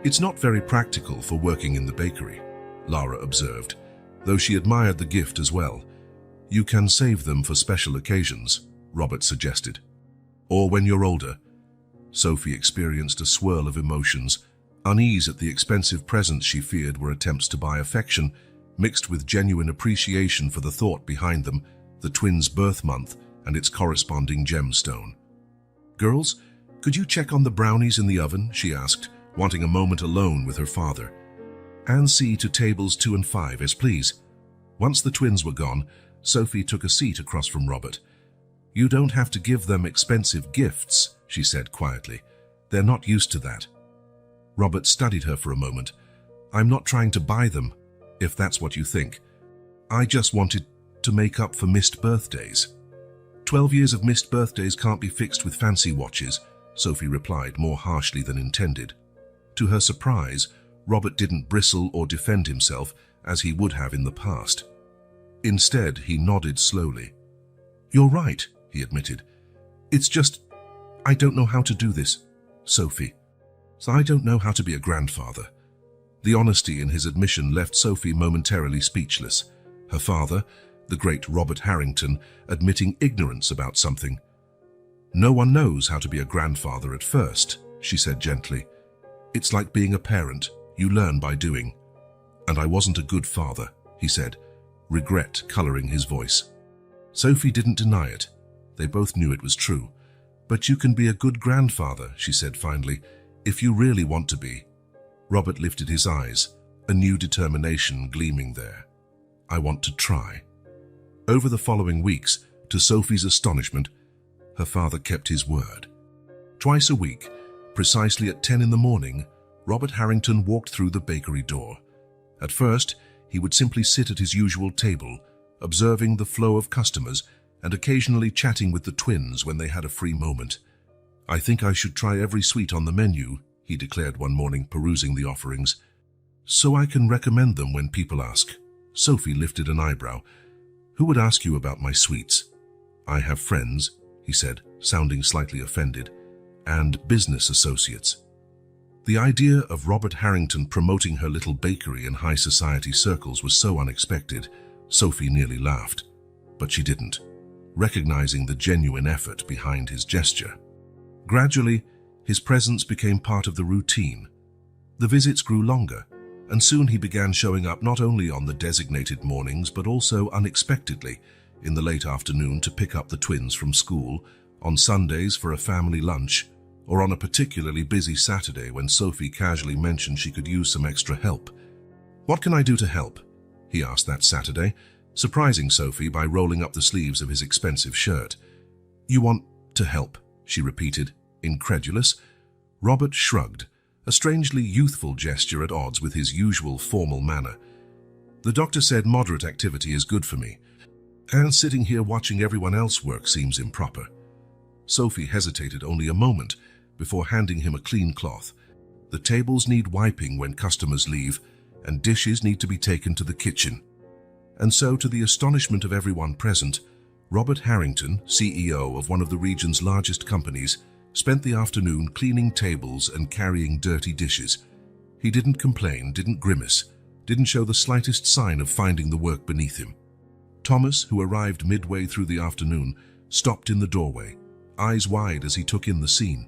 "It's not very practical for working in the bakery," Lara observed, though she admired the gift as well. "You can save them for special occasions," Robert suggested. "Or when you're older." Sophie experienced a swirl of emotions, unease at the expensive presents she feared were attempts to buy affection, mixed with genuine appreciation for the thought behind them, the twins' birth month and its corresponding gemstone. "Girls, "Could you check on the brownies in the oven?" she asked, wanting a moment alone with her father. "And see to tables 2 and 5, as please." Once the twins were gone, Sophie took a seat across from Robert. "You don't have to give them expensive gifts," she said quietly. "They're not used to that." Robert studied her for a moment. "I'm not trying to buy them, if that's what you think. I just wanted to make up for missed birthdays." 12 years of missed birthdays can't be fixed with fancy watches," Sophie replied more harshly than intended. To her surprise, Robert didn't bristle or defend himself as he would have in the past. Instead, he nodded slowly. "You're right," he admitted. "It's just, I don't know how to do this, Sophie. So I don't know how to be a grandfather." The honesty in his admission left Sophie momentarily speechless. Her father, the great Robert Harrington, admitting ignorance about something. "No one knows how to be a grandfather at first," she said gently. "It's like being a parent. You learn by doing." "And I wasn't a good father," he said, regret coloring his voice. Sophie didn't deny it. They both knew it was true. "But you can be a good grandfather," she said finally, "if you really want to be." Robert lifted his eyes, a new determination gleaming there. "I want to try." Over the following weeks, to Sophie's astonishment, her father kept his word. Twice a week, precisely at 10 in the morning, Robert Harrington walked through the bakery door. At first, he would simply sit at his usual table, observing the flow of customers and occasionally chatting with the twins when they had a free moment. "I think I should try every sweet on the menu," he declared one morning, perusing the offerings, "so I can recommend them when people ask." Sophie lifted an eyebrow. "Who would ask you about my sweets?" "I have friends," he said, sounding slightly offended, "and business associates." The idea of Robert Harrington promoting her little bakery in high society circles was so unexpected, Sophie nearly laughed. But she didn't, recognizing the genuine effort behind his gesture. Gradually, his presence became part of the routine. The visits grew longer, and soon he began showing up not only on the designated mornings but also unexpectedly in the late afternoon to pick up the twins from school, on Sundays for a family lunch, or on a particularly busy Saturday when Sophie casually mentioned she could use some extra help. "What can I do to help?" he asked that Saturday, surprising Sophie by rolling up the sleeves of his expensive shirt. "You want to help," she repeated, incredulous. Robert shrugged, a strangely youthful gesture at odds with his usual formal manner. "The doctor said moderate activity is good for me, and sitting here watching everyone else work seems improper." Sophie hesitated only a moment before handing him a clean cloth. "The tables need wiping when customers leave, and dishes need to be taken to the kitchen." And so, to the astonishment of everyone present, Robert Harrington, CEO of one of the region's largest companies, spent the afternoon cleaning tables and carrying dirty dishes. He didn't complain, didn't grimace, didn't show the slightest sign of finding the work beneath him. Thomas, who arrived midway through the afternoon, stopped in the doorway, eyes wide as he took in the scene.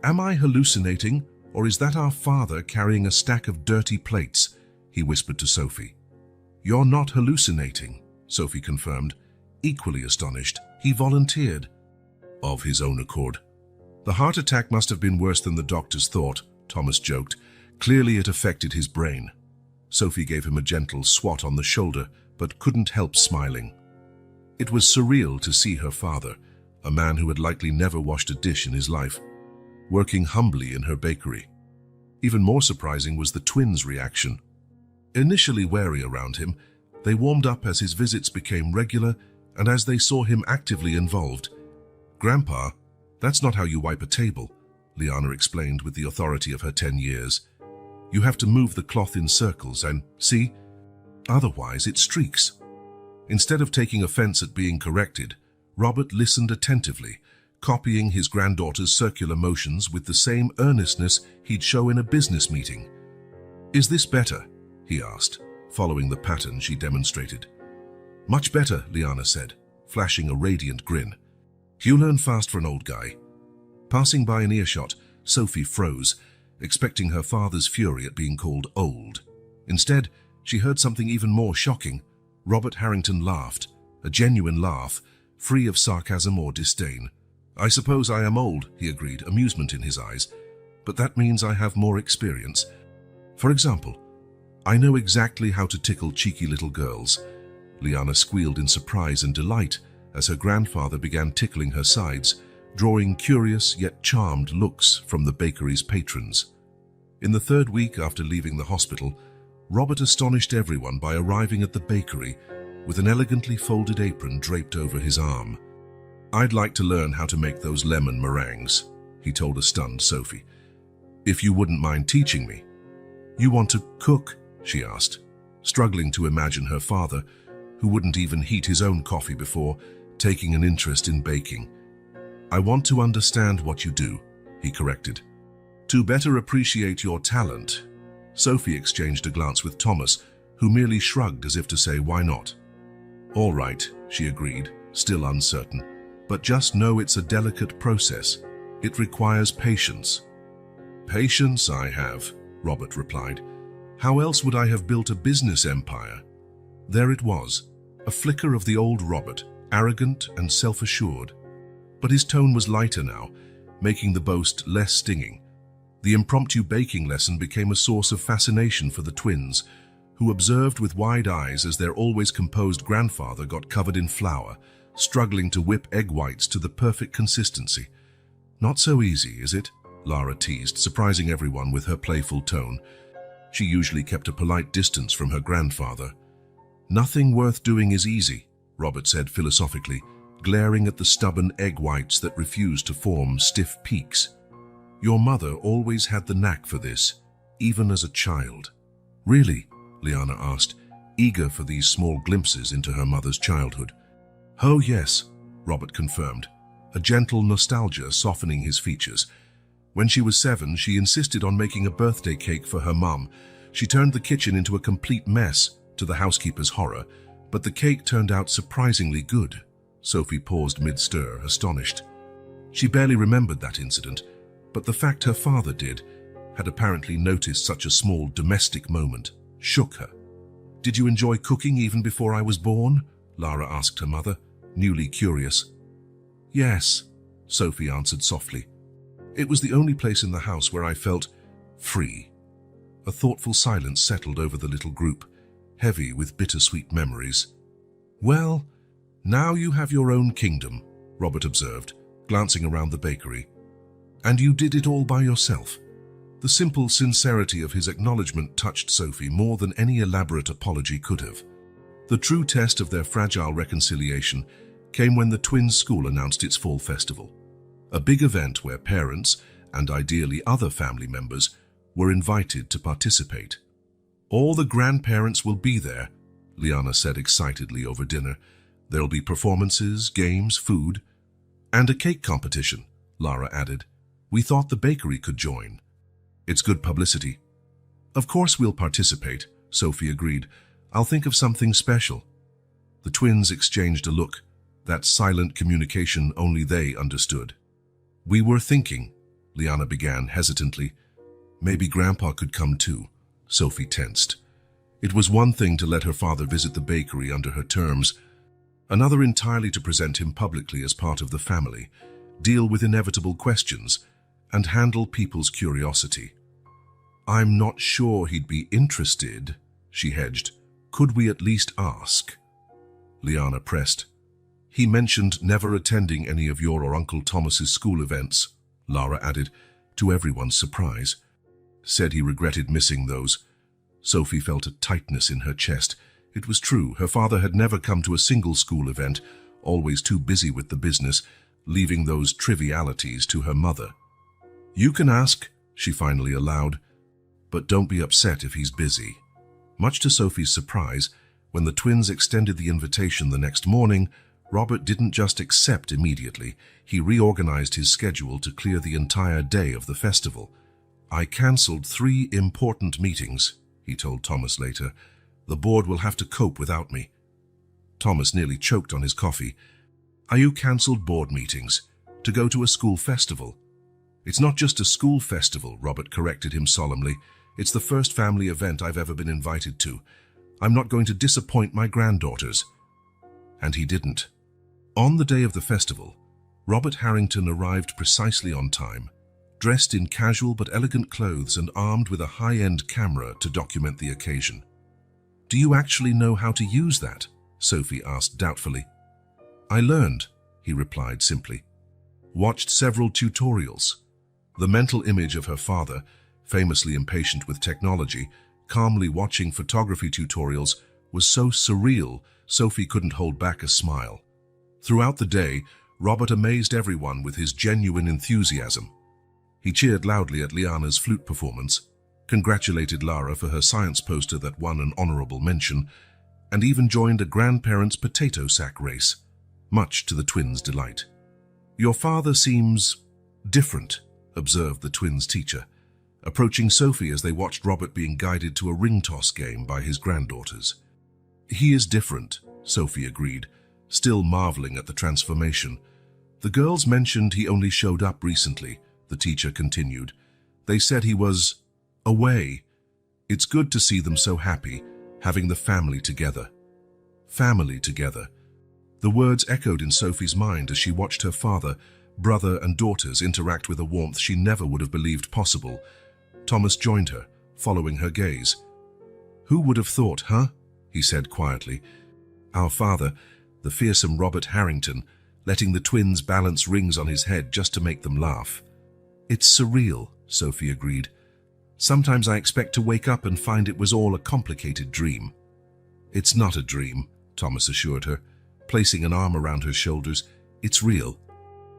"Am I hallucinating, or is that our father carrying a stack of dirty plates?" he whispered to Sophie. "You're not hallucinating," Sophie confirmed, equally astonished. "He volunteered." "Of his own accord." "The heart attack must have been worse than the doctors thought," Thomas joked. "Clearly it affected his brain." Sophie gave him a gentle swat on the shoulder, but couldn't help smiling. It was surreal to see her father, a man who had likely never washed a dish in his life, working humbly in her bakery. Even more surprising was the twins' reaction. Initially wary around him, they warmed up as his visits became regular and as they saw him actively involved. "Grandpa, that's not how you wipe a table," Liana explained with the authority of her 10 years. "You have to move the cloth in circles and, see, otherwise it streaks." Instead of taking offense at being corrected, Robert listened attentively, copying his granddaughter's circular motions with the same earnestness he'd show in a business meeting. "Is this better?" he asked, following the pattern she demonstrated. "Much better," Liana said, flashing a radiant grin. "You learn fast for an old guy." Passing by an earshot, Sophie froze, expecting her father's fury at being called old. Instead, she heard something even more shocking. Robert Harrington laughed, a genuine laugh, free of sarcasm or disdain. I suppose I am old, he agreed, amusement in his eyes, but that means I have more experience. For example, I know exactly how to tickle cheeky little girls. Liana squealed in surprise and delight as her grandfather began tickling her sides, drawing curious yet charmed looks from the bakery's patrons. In the third week after leaving the hospital, Robert astonished everyone by arriving at the bakery with an elegantly folded apron draped over his arm. I'd like to learn how to make those lemon meringues, he told a stunned Sophie. If you wouldn't mind teaching me. You want to cook? She asked, struggling to imagine her father, who wouldn't even heat his own coffee before, taking an interest in baking. I want to understand what you do, he corrected. To better appreciate your talent. Sophie exchanged a glance with Thomas, who merely shrugged as if to say, why not? All right, she agreed, still uncertain, but just know it's a delicate process. It requires patience. Patience I have, Robert replied. How else would I have built a business empire? There it was, a flicker of the old Robert, arrogant and self-assured. But his tone was lighter now, making the boast less stinging. The impromptu baking lesson became a source of fascination for the twins, who observed with wide eyes as their always composed grandfather got covered in flour, struggling to whip egg whites to the perfect consistency. Not so easy, is it? Lara teased, surprising everyone with her playful tone. She usually kept a polite distance from her grandfather. Nothing worth doing is easy, Robert said philosophically, glaring at the stubborn egg whites that refused to form stiff peaks. Your mother always had the knack for this, even as a child. Really? Liana asked, eager for these small glimpses into her mother's childhood. Oh yes, Robert confirmed, a gentle nostalgia softening his features. When she was 7, she insisted on making a birthday cake for her mum. She turned the kitchen into a complete mess, to the housekeeper's horror, but the cake turned out surprisingly good. Sophie paused mid-stir, astonished. She barely remembered that incident, but the fact her father had apparently noticed such a small domestic moment, shook her. Did you enjoy cooking even before I was born? Lara asked her mother, newly curious. Yes, Sophie answered softly. It was the only place in the house where I felt free. A thoughtful silence settled over the little group, heavy with bittersweet memories. Well, now you have your own kingdom, Robert observed, glancing around the bakery. And you did it all by yourself. The simple sincerity of his acknowledgement touched Sophie more than any elaborate apology could have. The true test of their fragile reconciliation came when the twins' school announced its fall festival. A big event where parents, and ideally other family members, were invited to participate. All the grandparents will be there, Liana said excitedly over dinner. There'll be performances, games, food, and a cake competition, Lara added. We thought the bakery could join. It's good publicity. Of course we'll participate, Sophie agreed. I'll think of something special. The twins exchanged a look, that silent communication only they understood. We were thinking, Liana began hesitantly. Maybe Grandpa could come too, Sophie tensed. It was one thing to let her father visit the bakery under her terms, another entirely to present him publicly as part of the family, deal with inevitable questions, and handle people's curiosity. I'm not sure he'd be interested, she hedged. Could we at least ask? Liana pressed. He mentioned never attending any of your or Uncle Thomas's school events, Lara added, to everyone's surprise. Said he regretted missing those. Sophie felt a tightness in her chest. It was true, her father had never come to a single school event, always too busy with the business, leaving those trivialities to her mother. You can ask, she finally allowed, but don't be upset if he's busy. Much to Sophie's surprise, when the twins extended the invitation the next morning, Robert didn't just accept immediately. He reorganized his schedule to clear the entire day of the festival. I cancelled 3 important meetings, he told Thomas later. The board will have to cope without me. Thomas nearly choked on his coffee. You cancelled board meetings to go to a school festival. It's not just a school festival, Robert corrected him solemnly. It's the first family event I've ever been invited to. I'm not going to disappoint my granddaughters. And he didn't. On the day of the festival, Robert Harrington arrived precisely on time, dressed in casual but elegant clothes and armed with a high-end camera to document the occasion. "Do you actually know how to use that?" Sophie asked doubtfully. "I learned," he replied simply. "Watched several tutorials." The mental image of her father, famously impatient with technology, calmly watching photography tutorials, was so surreal, Sophie couldn't hold back a smile. Throughout the day, Robert amazed everyone with his genuine enthusiasm. He cheered loudly at Liana's flute performance, congratulated Lara for her science poster that won an honorable mention, and even joined a grandparents' potato sack race, much to the twins' delight. "Your father seems different," observed the twins' teacher, approaching Sophie as they watched Robert being guided to a ring toss game by his granddaughters. "He is different," Sophie agreed, still marveling at the transformation. "The girls mentioned he only showed up recently," the teacher continued. "They said he was away. It's good to see them so happy, having the family together." Family together. The words echoed in Sophie's mind as she watched her father, brother and daughters interact with a warmth she never would have believed possible. Thomas joined her, following her gaze. "Who would have thought, huh?" he said quietly. "Our father, the fearsome Robert Harrington, letting the twins balance rings on his head just to make them laugh." "It's surreal," Sophie agreed. "Sometimes I expect to wake up and find it was all a complicated dream." "It's not a dream," Thomas assured her, placing an arm around her shoulders. "It's real.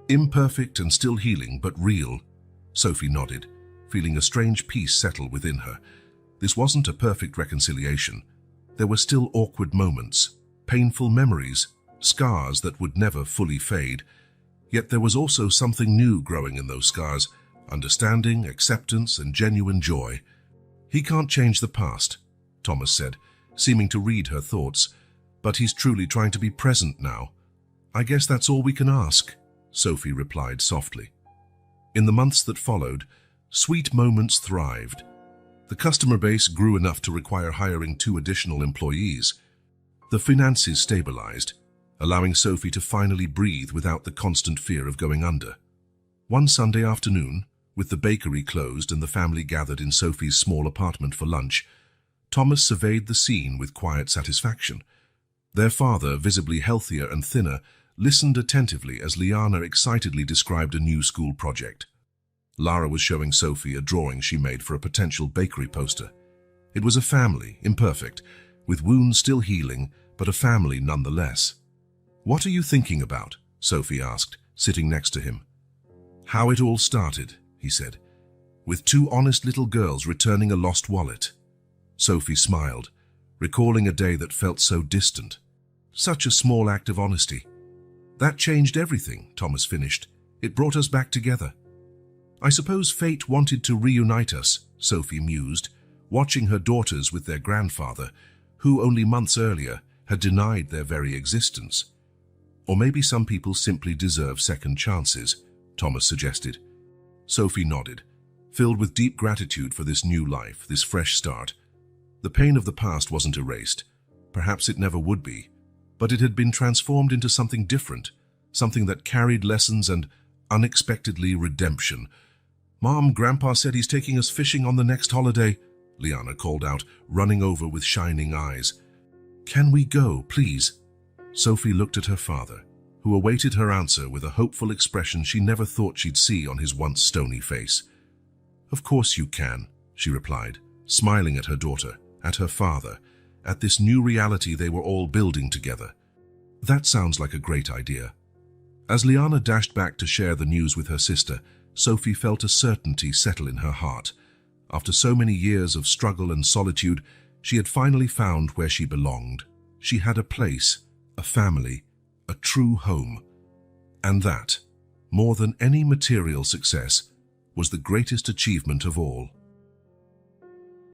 Imperfect and still healing, but real." Sophie nodded, feeling a strange peace settle within her. This wasn't a perfect reconciliation. There were still awkward moments, painful memories, scars that would never fully fade. Yet there was also something new growing in those scars, understanding, acceptance, and genuine joy. "He can't change the past," Thomas said, seeming to read her thoughts, "but he's truly trying to be present now. I guess that's all we can ask," Sophie replied softly. In the months that followed, sweet moments thrived. The customer base grew enough to require hiring 2 additional employees. The finances stabilized, allowing Sophie to finally breathe without the constant fear of going under. One Sunday afternoon, with the bakery closed and the family gathered in Sophie's small apartment for lunch, Thomas surveyed the scene with quiet satisfaction. Their father, visibly healthier and thinner, listened attentively as Liana excitedly described a new school project. Lara was showing Sophie a drawing she made for a potential bakery poster. It was a family, imperfect, with wounds still healing, but a family nonetheless. "What are you thinking about?" Sophie asked, sitting next to him. "How it all started," he said, "with 2 honest little girls returning a lost wallet." Sophie smiled, recalling a day that felt so distant. Such a small act of honesty. "That changed everything," Thomas finished. "It brought us back together." "I suppose fate wanted to reunite us," Sophie mused, watching her daughters with their grandfather, who only months earlier had denied their very existence. "Or maybe some people simply deserve second chances," Thomas suggested. Sophie nodded, filled with deep gratitude for this new life, this fresh start. The pain of the past wasn't erased. Perhaps it never would be. But it had been transformed into something different, something that carried lessons and, unexpectedly, redemption. "Mom, Grandpa said he's taking us fishing on the next holiday," Liana called out, running over with shining eyes. "Can we go, please?" Sophie looked at her father, who awaited her answer with a hopeful expression she never thought she'd see on his once stony face. "Of course you can," she replied, smiling at her daughter, at her father, at this new reality they were all building together. "That sounds like a great idea." As Liana dashed back to share the news with her sister, Sophie felt a certainty settle in her heart. After so many years of struggle and solitude, she had finally found where she belonged. She had a place, a family, a true home. And that, more than any material success, was the greatest achievement of all.